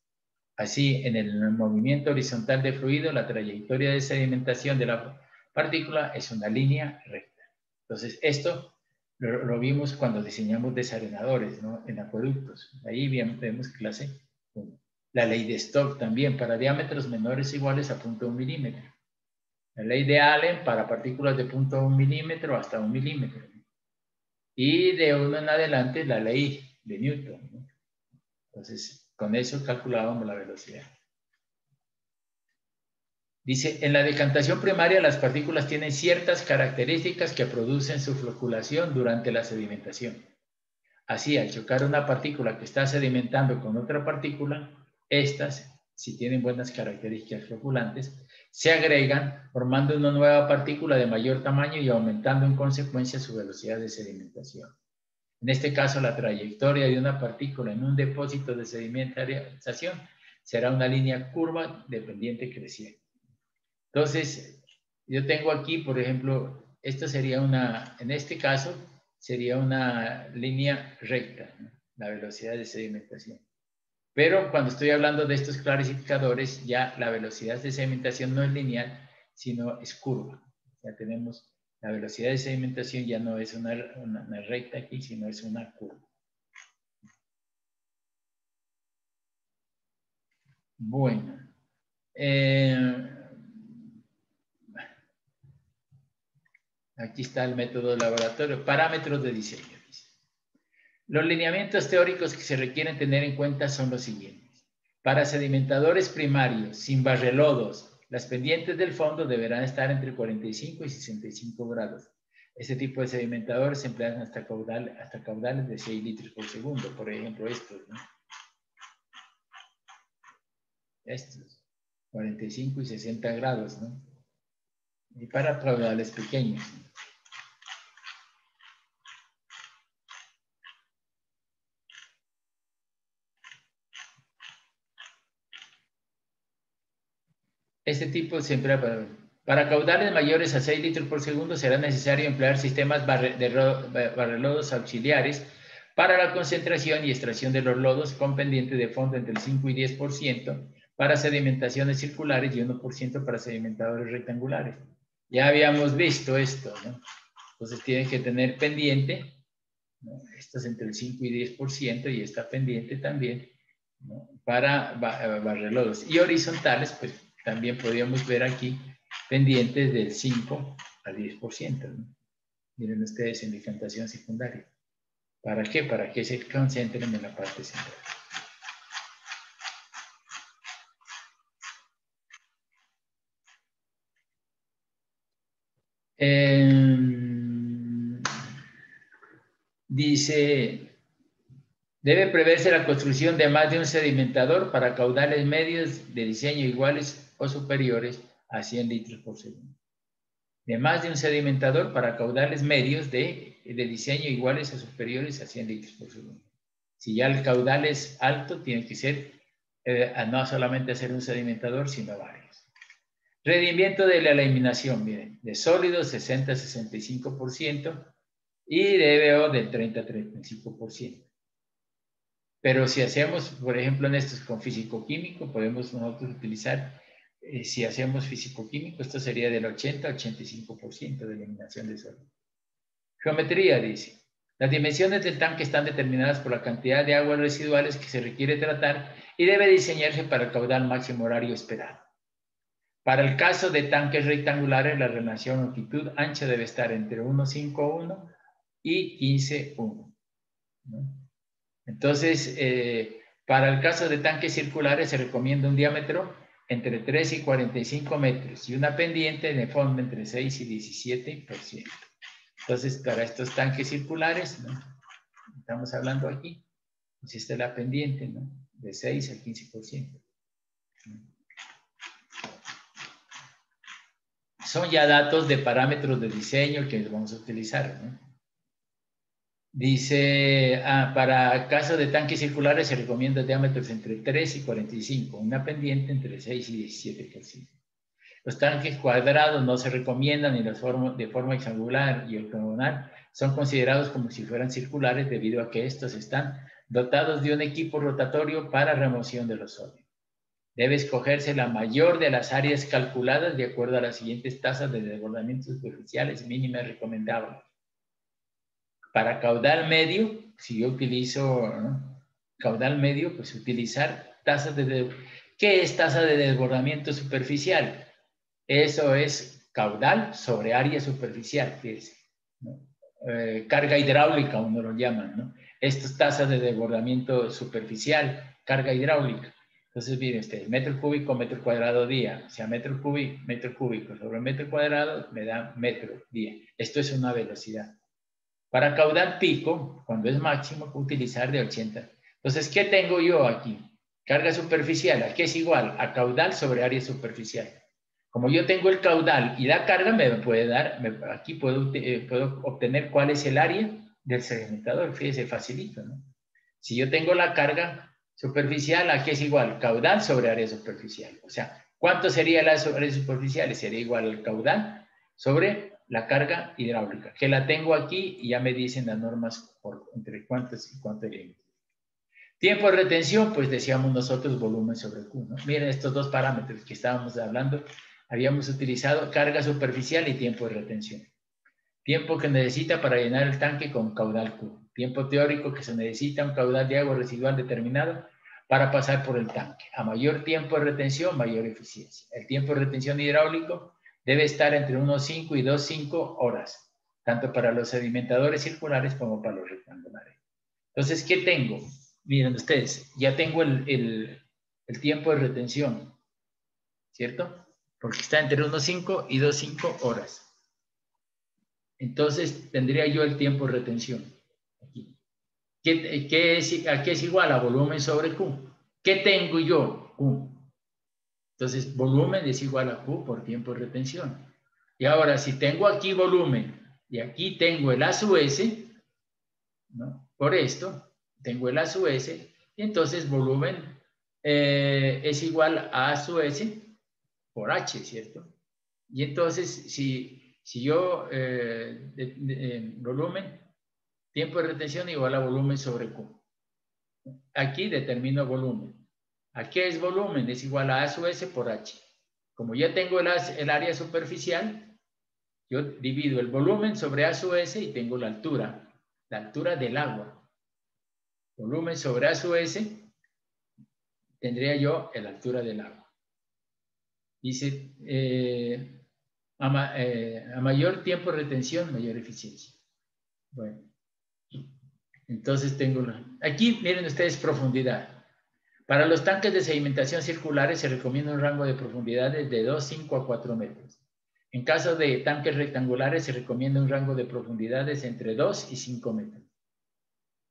Así, en el movimiento horizontal de fluido, la trayectoria de sedimentación de la partícula es una línea recta. Entonces, esto lo vimos cuando diseñamos desarenadores, ¿no? En acueductos. Ahí vemos clase 1. La ley de Stokes también, para diámetros menores o iguales a 0.1 milímetro. La ley de Allen para partículas de 0.1 milímetro hasta 1 milímetro. Y de 1 en adelante, la ley de Newton, ¿no? Entonces, con eso calculábamos la velocidad. Dice, en la decantación primaria las partículas tienen ciertas características que producen su floculación durante la sedimentación. Así, al chocar una partícula que está sedimentando con otra partícula, estas, si tienen buenas características floculantes, se agregan formando una nueva partícula de mayor tamaño y aumentando en consecuencia su velocidad de sedimentación. En este caso, la trayectoria de una partícula en un depósito de sedimentación será una línea curva dependiente creciente. Entonces, yo tengo aquí, por ejemplo, esto sería en este caso, sería una línea recta, ¿no? La velocidad de sedimentación. Pero cuando estoy hablando de estos clarificadores, ya la velocidad de sedimentación no es lineal, sino es curva. Ya tenemos la velocidad de sedimentación, ya no es una recta aquí, sino es una curva. Bueno. Aquí está el método de laboratorio. Parámetros de diseño. Los lineamientos teóricos que se requieren tener en cuenta son los siguientes. Para sedimentadores primarios, sin barrelodos, las pendientes del fondo deberán estar entre 45 y 65 grados. Ese tipo de sedimentadores se emplean hasta caudales de 6 litros por segundo, por ejemplo estos, ¿no? Estos, 45 y 60 grados, ¿no? Y para caudales pequeños, ¿no? Este tipo se emplea para caudales mayores a 6 litros por segundo será necesario emplear sistemas barrelodos auxiliares para la concentración y extracción de los lodos con pendiente de fondo entre el 5 y 10% para sedimentaciones circulares y 1% para sedimentadores rectangulares. Ya habíamos visto esto, ¿no? Entonces tienen que tener pendiente, ¿no? Esto es entre el 5 y 10% y está pendiente también, ¿no? Para barrelodos. Y horizontales, pues también podríamos ver aquí pendientes del 5 al 10%, ¿no? Miren ustedes en decantación secundaria. ¿Para qué? Para que se concentren en la parte central. Dice, debe preverse la construcción de más de un sedimentador para caudales medios de diseño iguales o superiores a 100 litros por segundo. De más de un sedimentador para caudales medios de diseño iguales o superiores a 100 litros por segundo. Si ya el caudal es alto, tiene que ser no solamente hacer un sedimentador, sino varios. Rendimiento de la eliminación, miren, de sólidos 60-65% y de EBO del 30-35%. Pero si hacemos, por ejemplo, en estos con físico-químico, podemos nosotros utilizar, si hacemos físico-químico, esto sería del 80-85% de eliminación de sólidos. Geometría, dice. Las dimensiones del tanque están determinadas por la cantidad de aguas residuales que se requiere tratar y debe diseñarse para el caudal máximo horario esperado. Para el caso de tanques rectangulares, la relación longitud ancha debe estar entre 1,51 y 15,1, ¿no? Entonces, para el caso de tanques circulares se recomienda un diámetro entre 3 y 45 metros y una pendiente de fondo entre 6 y 17%. Entonces, para estos tanques circulares, ¿no? Estamos hablando aquí, pues esta es la pendiente, ¿no? De 6 al 15%. Son ya datos de parámetros de diseño que vamos a utilizar, ¿no? Dice, para caso de tanques circulares se recomienda diámetros entre 3 y 45, una pendiente entre 6 y 17%. Los tanques cuadrados no se recomiendan y los de forma hexagonal y octogonal son considerados como si fueran circulares debido a que estos están dotados de un equipo rotatorio para remoción de los sólidos. Debe escogerse la mayor de las áreas calculadas de acuerdo a las siguientes tasas de desbordamientos superficiales mínimas recomendables. Para caudal medio, si yo utilizo, ¿no? Caudal medio, pues utilizar tasas de... ¿Qué es tasa de desbordamiento superficial? Eso es caudal sobre área superficial, fíjense, ¿no? Carga hidráulica, uno lo llaman, ¿no? Esto es tasa de desbordamiento superficial, carga hidráulica. Entonces, miren ustedes, metro cúbico, metro cuadrado día. O sea, metro cúbico sobre metro cuadrado me da metro día. Esto es una velocidad. Para caudal pico, cuando es máximo, utilizar de 80. Entonces, ¿qué tengo yo aquí? Carga superficial, ¿a qué es igual? A caudal sobre área superficial. Como yo tengo el caudal y la carga, me puede dar, aquí puedo obtener cuál es el área del sedimentador. Fíjese, facilito, ¿no? Si yo tengo la carga superficial, ¿a qué es igual? Caudal sobre área superficial. O sea, ¿cuánto sería la área superficial? Sería igual al caudal sobre la carga hidráulica, que la tengo aquí y ya me dicen las normas entre cuántos y cuánto límite. Tiempo de retención, pues decíamos nosotros volumen sobre Q, ¿no? Miren estos dos parámetros que estábamos hablando, habíamos utilizado carga superficial y tiempo de retención. Tiempo que necesita para llenar el tanque con caudal Q. Tiempo teórico que se necesita un caudal de agua residual determinado para pasar por el tanque. A mayor tiempo de retención, mayor eficiencia. El tiempo de retención hidráulico debe estar entre unos 5 y 2,5 horas, tanto para los sedimentadores circulares como para los rectangulares. Entonces, ¿qué tengo? Miren ustedes, ya tengo el tiempo de retención, ¿cierto? Porque está entre unos 5 y 2,5 horas. Entonces tendría yo el tiempo de retención. Aquí. ¿A qué es igual? A volumen sobre Q. ¿Qué tengo yo? Q. Entonces, volumen es igual a Q por tiempo de retención. Y ahora, si tengo aquí volumen y aquí tengo el A sub S, ¿no? Por esto, tengo el A sub S, y entonces volumen es igual a sub S por H, ¿cierto? Y entonces, si yo, volumen, tiempo de retención igual a volumen sobre Q. Aquí determino volumen. ¿A qué es volumen? Es igual a sub S por H. Como ya tengo el área superficial, yo divido el volumen sobre A sub S y tengo la altura del agua. Volumen sobre A sub S, tendría yo la altura del agua. Dice, a mayor tiempo de retención, mayor eficiencia. Bueno, entonces tengo, aquí miren ustedes profundidad. Para los tanques de sedimentación circulares se recomienda un rango de profundidades de 2,5 a 4 metros. En caso de tanques rectangulares se recomienda un rango de profundidades entre 2 y 5 metros.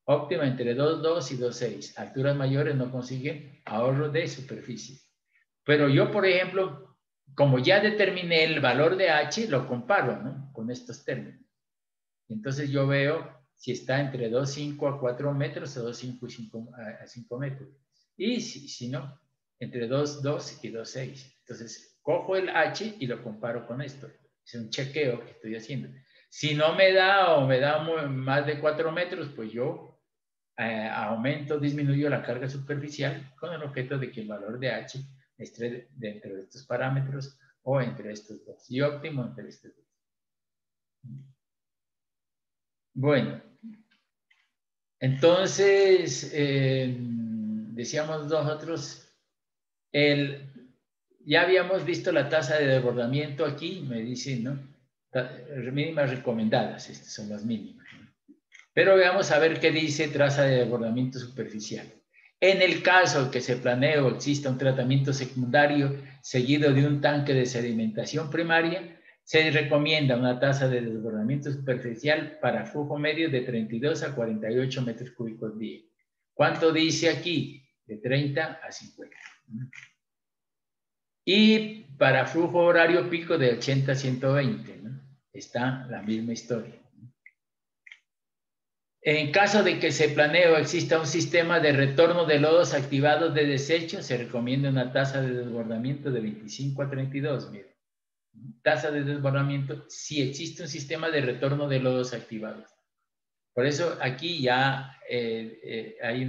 Óptima entre 2,2 y 2,6. Alturas mayores no consiguen ahorro de superficie. Pero yo, por ejemplo, como ya determiné el valor de H, lo comparo, ¿no? Con estos términos. Entonces yo veo si está entre 2,5 a 4 metros o 2,5 a 5 metros. Y si no, entre 2,2 y 2,6. Entonces cojo el H y lo comparo con esto. Es un chequeo que estoy haciendo. Si no me da o me da más de 4 metros, pues yo aumento, disminuyo la carga superficial con el objeto de que el valor de H esté dentro de estos parámetros o entre estos dos. Y óptimo entre estos dos. Bueno, entonces, decíamos nosotros, ya habíamos visto la tasa de desbordamiento aquí, me dicen, ¿no? Mínimas recomendadas, estas son las mínimas. Pero veamos a ver qué dice tasa de desbordamiento superficial. En el caso que se planee o exista un tratamiento secundario seguido de un tanque de sedimentación primaria, se recomienda una tasa de desbordamiento superficial para flujo medio de 32 a 48 metros cúbicos día. ¿Cuánto dice aquí? De 30 a 50. Y para flujo horario pico de 80 a 120, ¿no? Está la misma historia. En caso de que se planee o exista un sistema de retorno de lodos activados de desecho, se recomienda una tasa de desbordamiento de 25 a 32. Miren. Tasa de desbordamiento si existe un sistema de retorno de lodos activados. Por eso aquí ya hay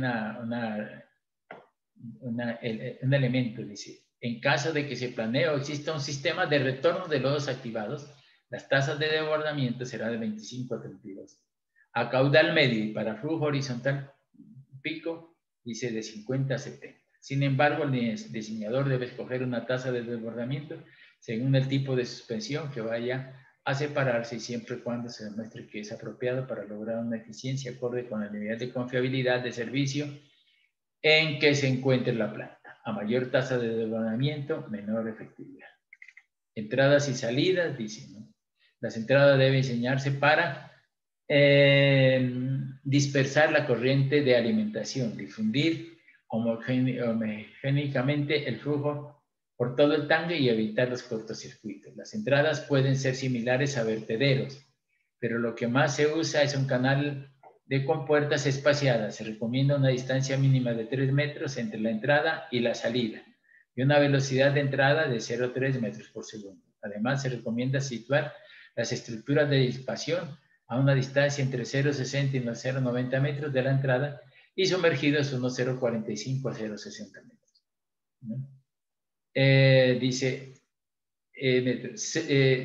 un elemento, dice, en caso de que se planee o exista un sistema de retorno de lodos activados, las tasas de desbordamiento serán de 25 a 32. A caudal medio y para flujo horizontal pico, dice de 50 a 70. Sin embargo, el diseñador debe escoger una tasa de desbordamiento según el tipo de suspensión que vaya a separarse y siempre y cuando se demuestre que es apropiado para lograr una eficiencia acorde con el nivel de confiabilidad de servicio en que se encuentre la planta. A mayor tasa de desbordamiento, menor efectividad. Entradas y salidas, dice, ¿no? Las entradas deben diseñarse para dispersar la corriente de alimentación, difundir homogéneamente el flujo por todo el tanque y evitar los cortocircuitos. Las entradas pueden ser similares a vertederos, pero lo que más se usa es un canal de compuertas espaciadas. Se recomienda una distancia mínima de 3 metros entre la entrada y la salida y una velocidad de entrada de 0,3 metros por segundo. Además, se recomienda situar las estructuras de disipación a una distancia entre 0,60 y 0,90 metros de la entrada y sumergidos unos 0,45 a 0,60 metros. ¿No? Dice,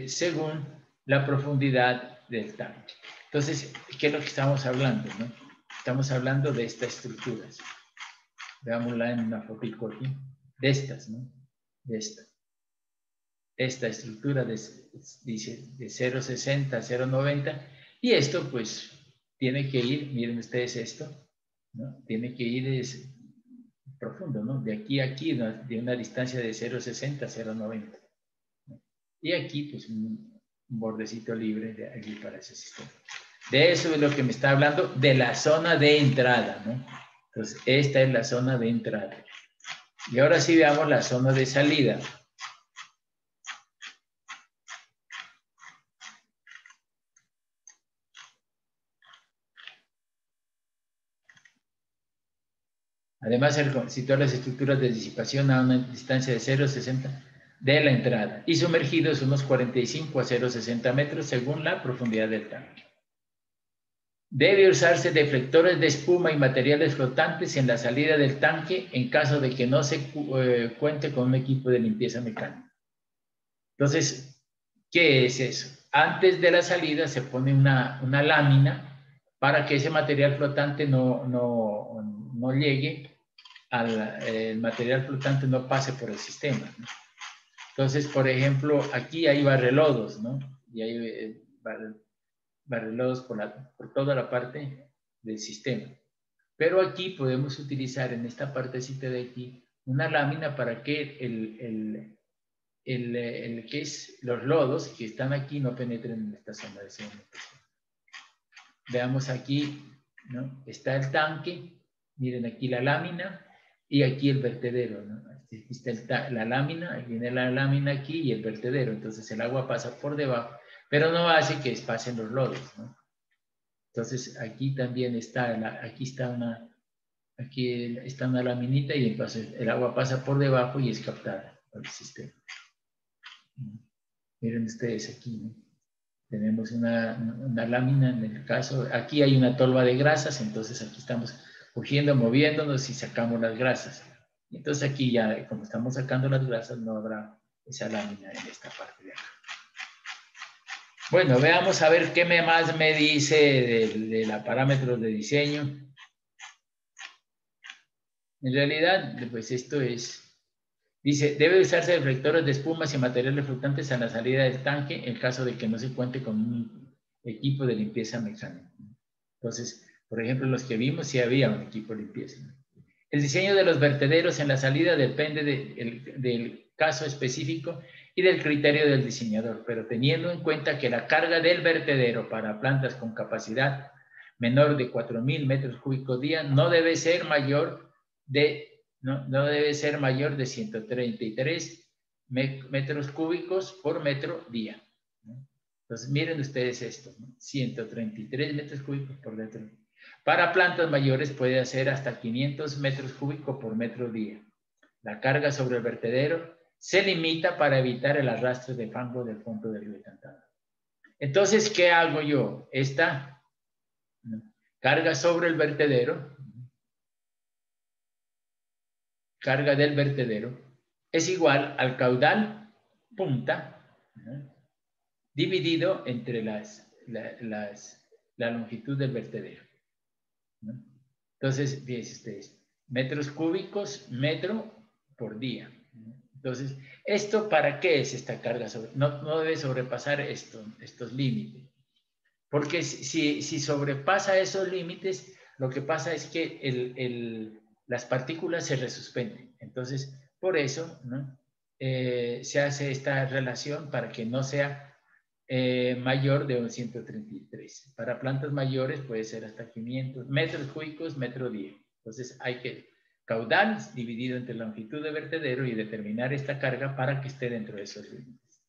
según la profundidad del tanque. Entonces, ¿qué es lo que estamos hablando? ¿No? Estamos hablando de estas estructuras. Veámosla en una fotico aquí. De estas, ¿no? De esta. Esta estructura dice de 0,60 a 0,90 y esto pues tiene que ir, miren ustedes esto, ¿no? Tiene que ir profundo, ¿no? De aquí a aquí, ¿no? De una distancia de 0,60 a 0,90. Y aquí pues un bordecito libre de aquí para ese sistema. De eso es lo que me está hablando, de la zona de entrada, ¿no? Entonces, esta es la zona de entrada. Y ahora sí veamos la zona de salida. Además, situar las estructuras de disipación a una distancia de 0,60 de la entrada y sumergidos unos 45 a 0,60 metros según la profundidad del tanque. Debe usarse deflectores de espuma y materiales flotantes en la salida del tanque en caso de que no se cuente con un equipo de limpieza mecánica. Entonces, ¿qué es eso? Antes de la salida se pone una lámina para que ese material flotante no llegue el material flotante no pase por el sistema, ¿no? Entonces, por ejemplo, aquí hay barrelodos, ¿no? Y hay barrelodos por toda la parte del sistema. Pero aquí podemos utilizar en esta partecita de aquí una lámina para que que es los lodos que están aquí no penetren en esta zona de sedimentación. Veamos aquí, ¿no? Está el tanque, miren aquí la lámina y aquí el vertedero, ¿no? Aquí está la lámina, viene la lámina aquí y el vertedero, entonces el agua pasa por debajo, pero no hace que pasen los lodos, ¿no? Entonces aquí también está, aquí está una laminita y entonces el agua pasa por debajo y es captada por el sistema. Miren ustedes aquí, ¿no? Tenemos una lámina en el caso, aquí hay una tolva de grasas, entonces aquí estamos cogiendo, moviéndonos y sacamos las grasas. Entonces aquí ya, como estamos sacando las grasas, no habrá esa lámina en esta parte de acá. Bueno, veamos a ver qué más me dice de la parámetros de diseño. En realidad, pues esto es, dice, debe usarse reflectores de espumas y materiales flotantes a la salida del tanque en caso de que no se cuente con un equipo de limpieza mecánica. Entonces, por ejemplo, los que vimos sí había un equipo de limpieza. El diseño de los vertederos en la salida depende del caso específico y del criterio del diseñador, pero teniendo en cuenta que la carga del vertedero para plantas con capacidad menor de 4.000 metros cúbicos día no debe ser mayor de 133 metros cúbicos por metro día. Entonces, miren ustedes esto, ¿no? 133 metros cúbicos por metro día. Para plantas mayores puede hacer hasta 500 metros cúbicos por metro día. La carga sobre el vertedero se limita para evitar el arrastre de fango del fondo del río Tantado. Entonces, ¿qué hago yo? Esta carga sobre el vertedero, carga del vertedero, es igual al caudal punta, ¿no?, dividido entre la longitud del vertedero, ¿no? Entonces, fíjense ustedes, metros cúbicos, metro por día, ¿no? Entonces, ¿esto para qué es esta carga? No debe sobrepasar estos límites, porque si sobrepasa esos límites, lo que pasa es que las partículas se resuspenden. Entonces, por eso, ¿no?, se hace esta relación para que no sea mayor de 133. Para plantas mayores puede ser hasta 500 metros cúbicos, metro día. Entonces hay que caudal dividido entre la longitud de vertedero y determinar esta carga para que esté dentro de esos límites.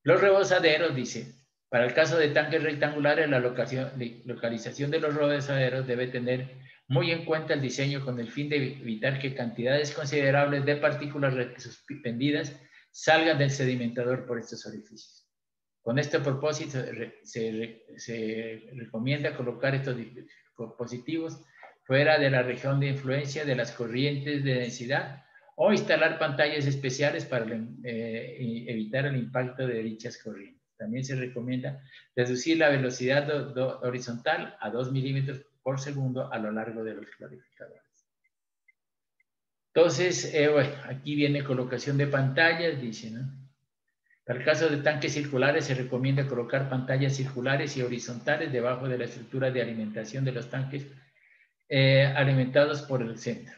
Los rebosaderos, dice, para el caso de tanques rectangulares, la localización de los rebosaderos debe tener muy en cuenta el diseño con el fin de evitar que cantidades considerables de partículas suspendidas salgan del sedimentador por estos orificios. Con este propósito se recomienda colocar estos dispositivos fuera de la región de influencia de las corrientes de densidad o instalar pantallas especiales para evitar el impacto de dichas corrientes. También se recomienda reducir la velocidad horizontal a 2 milímetros por segundo a lo largo de los clarificadores. Entonces, bueno, aquí viene colocación de pantallas, dice, ¿no? Para el caso de tanques circulares se recomienda colocar pantallas circulares y horizontales debajo de la estructura de alimentación de los tanques alimentados por el centro.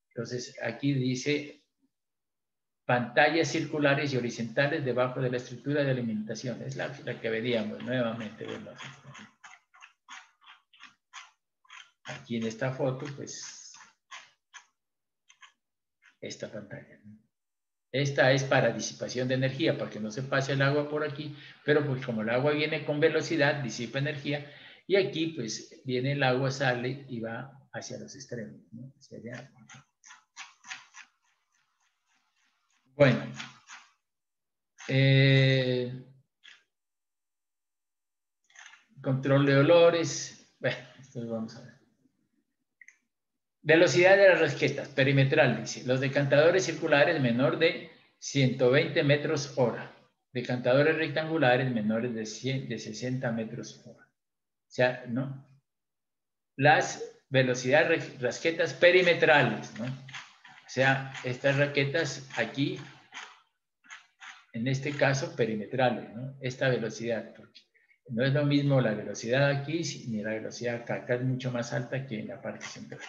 Entonces, aquí dice pantallas circulares y horizontales debajo de la estructura de alimentación. Es la que veríamos nuevamente. Aquí en esta foto, pues, esta pantalla. Esta es para disipación de energía, para que no se pase el agua por aquí, pero pues como el agua viene con velocidad, disipa energía, y aquí pues viene el agua, sale y va hacia los extremos, ¿no? Hacia allá. Bueno. Control de olores. Bueno, esto lo vamos a ver. Velocidad de las rasquetas, perimetral, dice. Los decantadores circulares menor de 120 metros hora. Decantadores rectangulares menores de 60 metros hora. O sea, ¿no? Las velocidades rasquetas perimetrales, ¿no? O sea, estas raquetas aquí, en este caso, perimetrales, ¿no? Esta velocidad, porque no es lo mismo la velocidad aquí ni la velocidad acá. Acá es mucho más alta que en la parte central.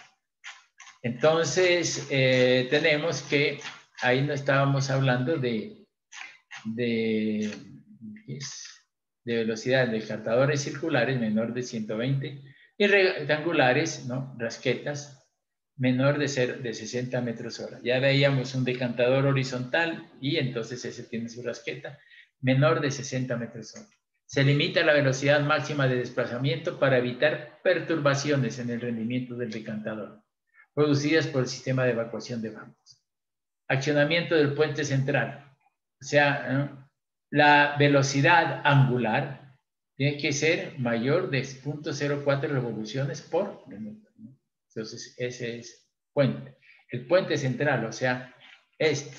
Entonces, tenemos que, ahí no estábamos hablando de velocidad de decantadores circulares menor de 120 y rectangulares, ¿no? Rasquetas, menor de 60 metros hora. Ya veíamos un decantador horizontal y entonces ese tiene su rasqueta, menor de 60 metros hora. Se limita la velocidad máxima de desplazamiento para evitar perturbaciones en el rendimiento del decantador producidas por el sistema de evacuación de fangos. Accionamiento del puente central. O sea, la velocidad angular tiene que ser mayor de 0.04 revoluciones por minuto. Entonces, ese es puente. El puente central, o sea, este.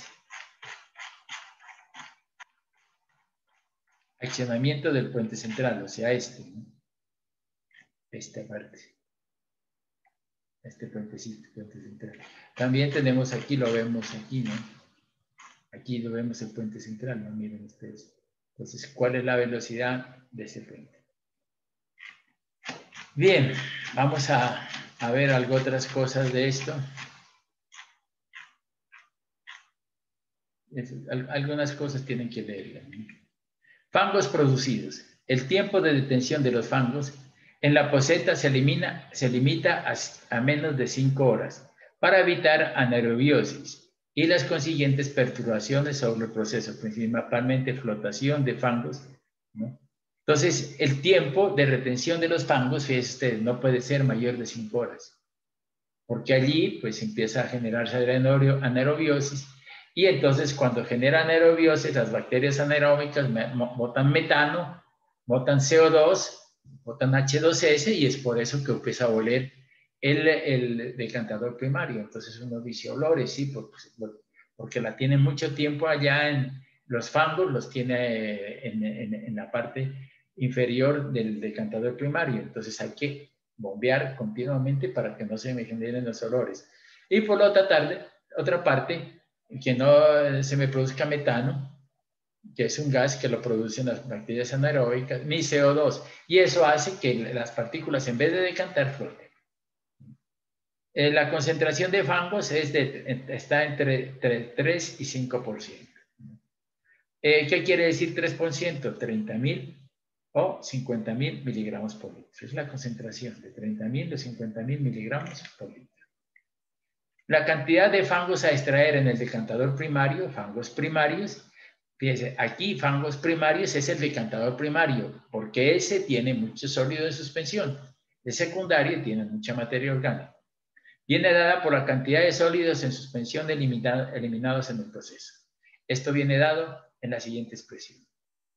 Accionamiento del puente central, o sea, este. ¿No? Esta parte. Este puentecito, puente central. También tenemos aquí, lo vemos aquí, ¿no? Aquí lo vemos el puente central, ¿no? Miren ustedes. Entonces, ¿cuál es la velocidad de ese puente? Bien, vamos a ver algo otras cosas de esto. Algunas cosas tienen que ver. Fangos producidos. El tiempo de detención de los fangos en la poceta se limita a menos de 5 horas para evitar anaerobiosis y las consiguientes perturbaciones sobre el proceso, principalmente flotación de fangos, ¿no? Entonces, el tiempo de retención de los fangos, fíjense, no puede ser mayor de 5 horas, porque allí pues empieza a generarse anaerobiosis y entonces cuando genera anaerobiosis, las bacterias anaeróbicas botan metano, botan CO2, botan H2S y es por eso que empieza a oler el decantador primario. Entonces uno dice olores, sí, porque la tiene mucho tiempo allá en los fangos, los tiene en la parte inferior del decantador primario. Entonces hay que bombear continuamente para que no se me generen los olores. Y por la otra parte, que no se me produzca metano, que es un gas que lo producen las bacterias anaeróbicas, ni CO2. Y eso hace que las partículas, en vez de decantar, floten. La concentración de fangos está entre 3 y 5%. ¿Qué quiere decir 3%? 30.000 o 50.000 miligramos por litro. Es la concentración de 30.000 o 50.000 miligramos por litro. La cantidad de fangos a extraer en el decantador primario, fangos primarios, fíjense, aquí fangos primarios es el decantador primario, porque ese tiene mucho sólido de suspensión. El secundario tiene mucha materia orgánica. Viene dada por la cantidad de sólidos en suspensión eliminados en el proceso. Esto viene dado en la siguiente expresión.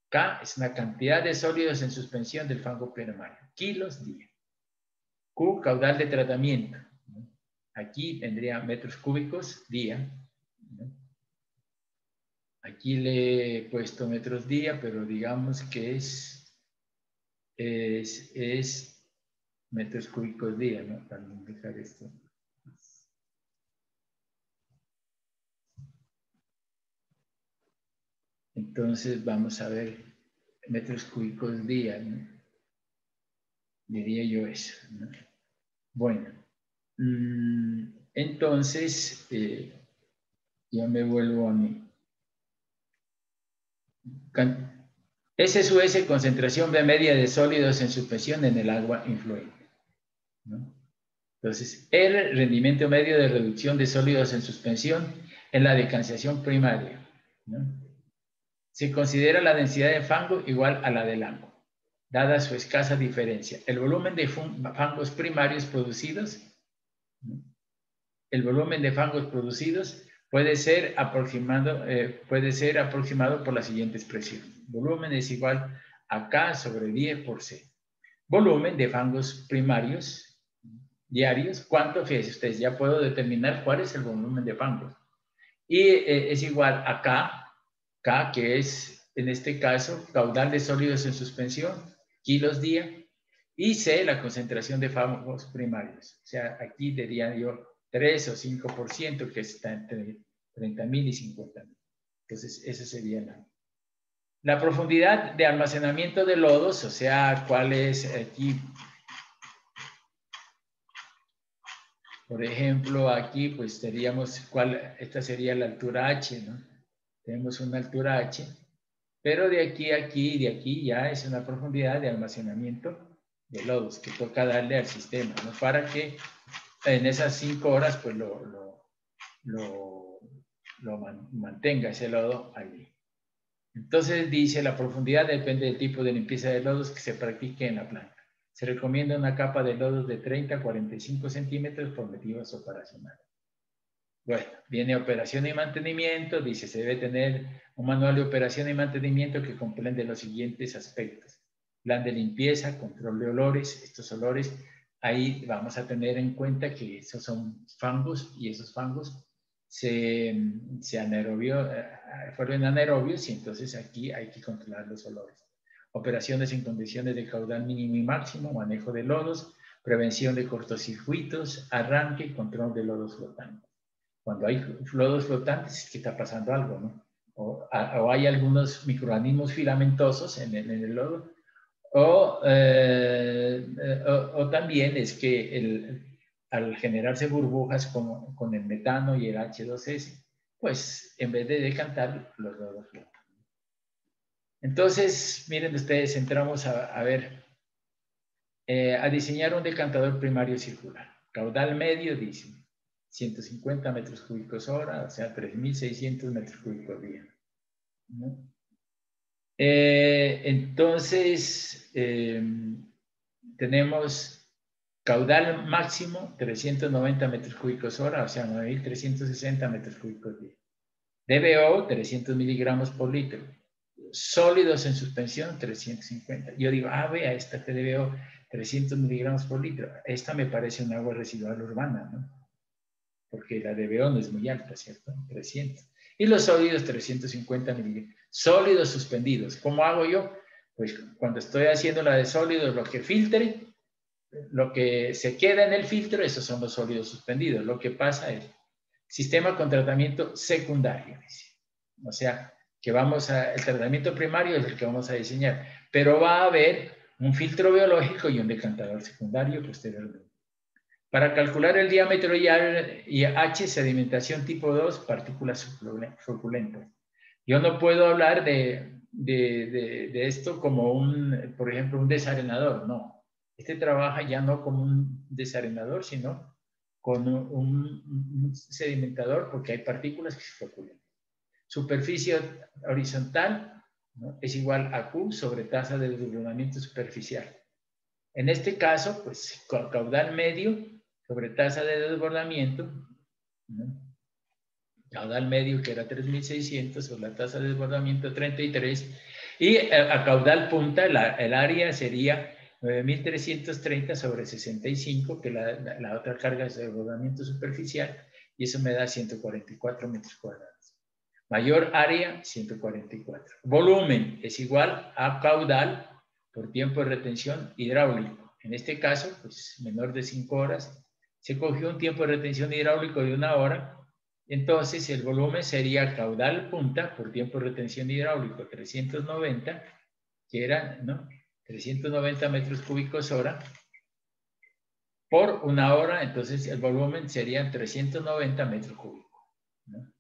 K es una cantidad de sólidos en suspensión del fango primario, kilos día. Q, caudal de tratamiento. Aquí tendría metros cúbicos día. Aquí le he puesto metros día, pero digamos que es metros cúbicos día, ¿no? Para no dejar esto. Entonces vamos a ver metros cúbicos día, ¿no? Diría yo eso, ¿no? Bueno, entonces ya me vuelvo a mí. SSUS, concentración media de sólidos en suspensión en el agua influente, ¿no? Entonces, R, rendimiento medio de reducción de sólidos en suspensión en la decantación primaria, ¿no? Se considera la densidad de fango igual a la del agua, dada su escasa diferencia. El volumen de fangos primarios producidos, ¿no? El volumen de fangos producidos puede ser aproximado por la siguiente expresión. Volumen es igual a K sobre 10 por C. Volumen de fangos primarios diarios. ¿Cuánto? Fíjense ustedes, ya puedo determinar cuál es el volumen de fangos. Y es igual a K, que es, en este caso, caudal de sólidos en suspensión, kilos día, y C, la concentración de fangos primarios. O sea, aquí diría yo 3 o 5%, que está entre 30.000 y 50.000. Entonces, esa sería la profundidad de almacenamiento de lodos, o sea, cuál es aquí. Por ejemplo, aquí pues teníamos esta sería la altura H, ¿no? Tenemos una altura H, pero de aquí a aquí y de aquí ya es una profundidad de almacenamiento de lodos que toca darle al sistema, ¿no? Para que en esas 5 horas pues mantenga ese lodo allí. Entonces dice, la profundidad depende del tipo de limpieza de lodos que se practique en la planta. Se recomienda una capa de lodos de 30 a 45 centímetros por medidas operacionales. Bueno, viene operación y mantenimiento, dice, se debe tener un manual de operación y mantenimiento que comprende los siguientes aspectos. Plan de limpieza, control de olores, estos olores, ahí vamos a tener en cuenta que esos son fangos y esos fangos fueron anaerobios y entonces aquí hay que controlar los olores. Operaciones en condiciones de caudal mínimo y máximo, manejo de lodos, prevención de cortocircuitos, arranque y control de lodos flotantes. Cuando hay lodos flotantes es que está pasando algo, ¿no? O hay algunos microorganismos filamentosos en el lodo, o también es que al generarse burbujas con el metano y el H2S, pues en vez de decantar, los lodos flotan. Entonces, miren ustedes, entramos a diseñar un decantador primario circular. Caudal medio, dice, 150 metros cúbicos hora, o sea, 3.600 metros cúbicos día, ¿no? Entonces, tenemos caudal máximo 390 metros cúbicos hora, o sea, 9.360 metros cúbicos día. DBO, 300 miligramos por litro. Sólidos en suspensión, 350. Yo digo, vea, esta DBO, 300 miligramos por litro. Esta me parece un agua residual urbana, ¿no? Porque la DBO no es muy alta, ¿cierto? 300. Y los sólidos, 350 miligramos. Sólidos suspendidos. ¿Cómo hago yo? Pues cuando estoy haciendo la de sólidos, lo que filtre, lo que se queda en el filtro, esos son los sólidos suspendidos. Lo que pasa es sistema con tratamiento secundario. O sea, que el tratamiento primario es el que vamos a diseñar, pero va a haber un filtro biológico y un decantador secundario posteriormente. Para calcular el diámetro y H, sedimentación tipo 2, partículas suculentas. Yo no puedo hablar de esto como por ejemplo, un desarenador, no. Este trabaja ya no como un desarenador, sino con un sedimentador, porque hay partículas que se suculentan. Superficie horizontal, ¿no?, es igual a Q sobre tasa de desbordamiento superficial. En este caso, pues, caudal medio sobre tasa de desbordamiento, ¿no? Caudal medio que era 3.600 sobre la tasa de desbordamiento 33, y a caudal punta el área sería 9.330 sobre 65, que la otra carga es de desbordamiento superficial, y eso me da 144 metros cuadrados. Mayor área, 144. Volumen es igual a caudal por tiempo de retención hidráulico. En este caso, pues menor de 5 horas. Se cogió un tiempo de retención hidráulico de 1 hora. Entonces, el volumen sería caudal punta por tiempo de retención hidráulico 390, que era, ¿no?, 390 metros cúbicos hora por 1 hora. Entonces, el volumen sería 390 metros cúbicos, ¿no?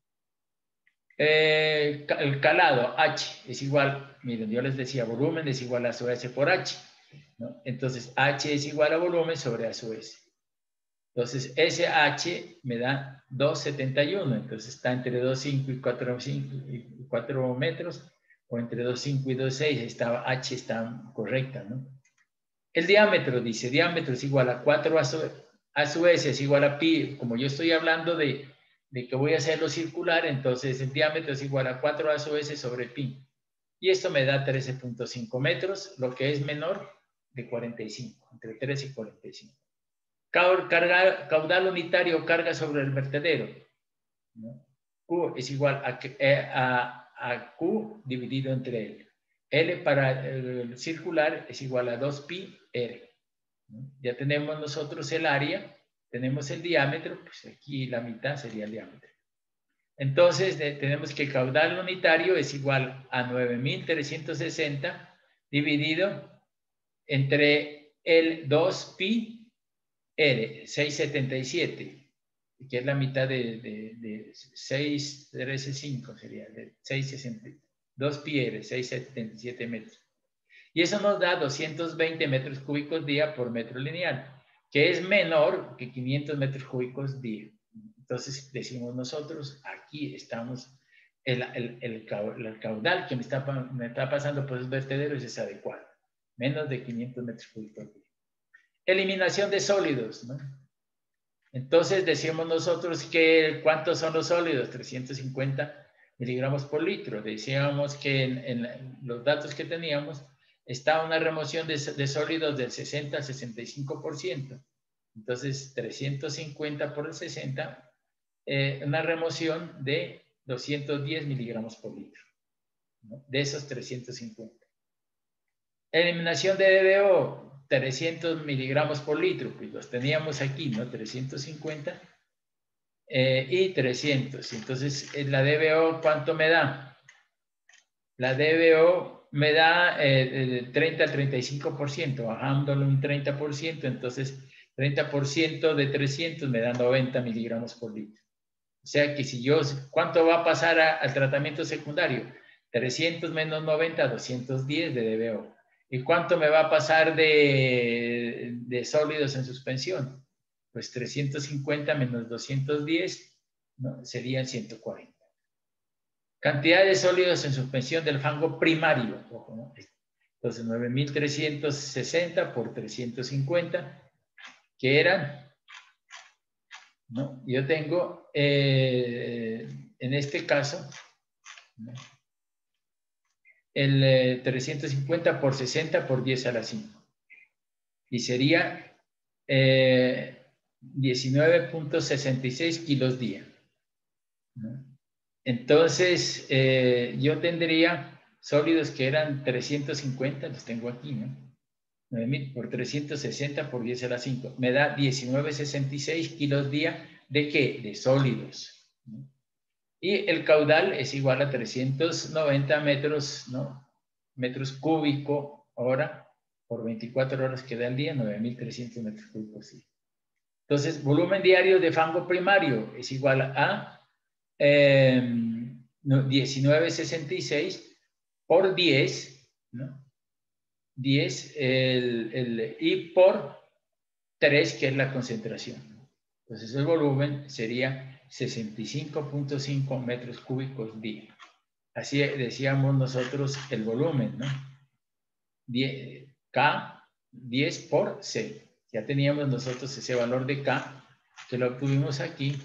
El calado, H, es igual, miren, yo les decía, volumen es igual a su S por H, ¿no? Entonces, H es igual a volumen sobre A su S. Entonces, SH me da 2,71, entonces está entre 2,5 y 4 metros, o entre 2,5 y 2,6, H está correcta, ¿no? El diámetro, dice, diámetro es igual a 4 a su S, es igual a pi, como yo estoy hablando de que voy a hacerlo circular, entonces el diámetro es igual a 4 a su S sobre pi. Y esto me da 13,5 metros, lo que es menor de 45, entre 13 y 45. Caudal unitario, carga sobre el vertedero, ¿no? Q es igual a Q dividido entre L. L para el circular es igual a 2pi R, ¿no? Ya tenemos nosotros el área, tenemos el diámetro, pues aquí la mitad sería el diámetro. Entonces tenemos que el caudal unitario es igual a 9.360 dividido entre el 2pi R, 6,77, que es la mitad de 6,13,5, sería de 6,60, 2 pi R, 6,77 metros. Y eso nos da 220 metros cúbicos día por metro lineal, que es menor que 500 metros cúbicos día. Entonces decimos nosotros, aquí estamos, el caudal que me está pasando por los vertederos es adecuado, menos de 500 metros cúbicos día. Eliminación de sólidos, ¿no? Entonces decimos nosotros que ¿cuántos son los sólidos? 350 miligramos por litro. Decíamos que en los datos que teníamos está una remoción de sólidos del 60 al 65%. Entonces 350 por el 60, una remoción de 210 miligramos por litro, ¿no? De esos 350. Eliminación de DBO, 300 miligramos por litro, pues los teníamos aquí, ¿no? 350 y 300. Entonces, la DBO, ¿cuánto me da? La DBO me da 30 al 35%, bajándolo un 30%, entonces 30% de 300 me da 90 miligramos por litro. O sea que si yo, ¿cuánto va a pasar al tratamiento secundario? 300 menos 90, 210 de DBO. ¿Y cuánto me va a pasar de sólidos en suspensión? Pues 350 menos 210, ¿no? Serían 140. Cantidad de sólidos en suspensión del fango primario. Ojo, ¿no? Entonces, 9.360 por 350, que eran, ¿no? Yo tengo, en este caso, ¿no? El 350 por 60 por 10 a la 5. Y sería 19.66 kilos día, ¿no? Entonces, yo tendría sólidos que eran 350, los tengo aquí, ¿no? 9.000 por 360 por 10 a la 5. Me da 19,66 kilos día ¿de qué? De sólidos, ¿no? Y el caudal es igual a 390 metros, ¿no? Metros cúbicos hora por 24 horas que da el día, 9.300 metros cúbicos. Sí. Entonces, volumen diario de fango primario es igual a 19,66 por 10, ¿no? 10 y por 3, que es la concentración. Entonces, el volumen sería 65.5 metros cúbicos día. Así decíamos nosotros el volumen, ¿no? 10, K, 10 por 6. Ya teníamos nosotros ese valor de K, que lo obtuvimos aquí.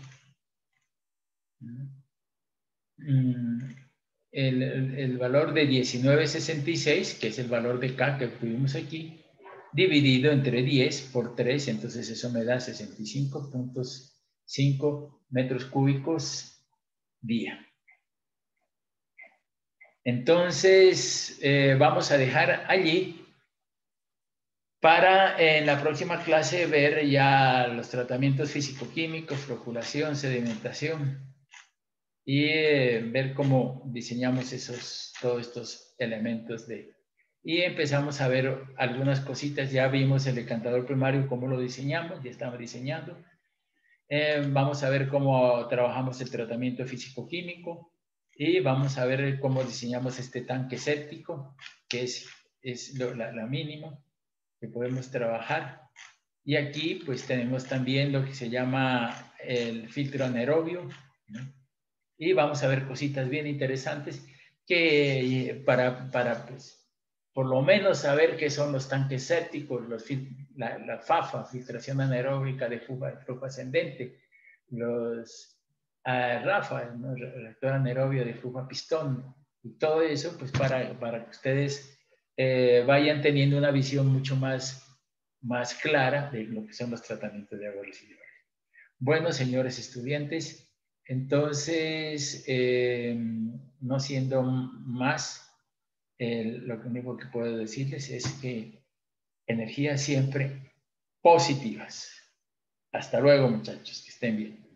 El valor de 19,66, que es el valor de K que obtuvimos aquí, dividido entre 10 por 3, entonces eso me da 65.5 metros cúbicos día. Entonces, vamos a dejar allí para en la próxima clase ver ya los tratamientos físico-químicos, floculación, sedimentación y ver cómo diseñamos todos estos elementos y empezamos a ver algunas cositas. Ya vimos el decantador primario, cómo lo diseñamos, ya estamos diseñando. Vamos a ver cómo trabajamos el tratamiento físico-químico Y vamos a ver cómo diseñamos este tanque séptico, que es la mínima que podemos trabajar. Y aquí pues tenemos también lo que se llama el filtro anaerobio, ¿no? Y vamos a ver cositas bien interesantes que para pues, por lo menos saber qué son los tanques sépticos, la FAFA, filtración anaeróbica de flujo ascendente, los RAFA, ¿no? Reactor anaerobio de flujo a pistón, y todo eso pues para que ustedes vayan teniendo una visión mucho más clara de lo que son los tratamientos de agua residual. Bueno, señores estudiantes, entonces, no siendo más, lo único que puedo decirles es que energías siempre positivas. Hasta luego, muchachos, que estén bien.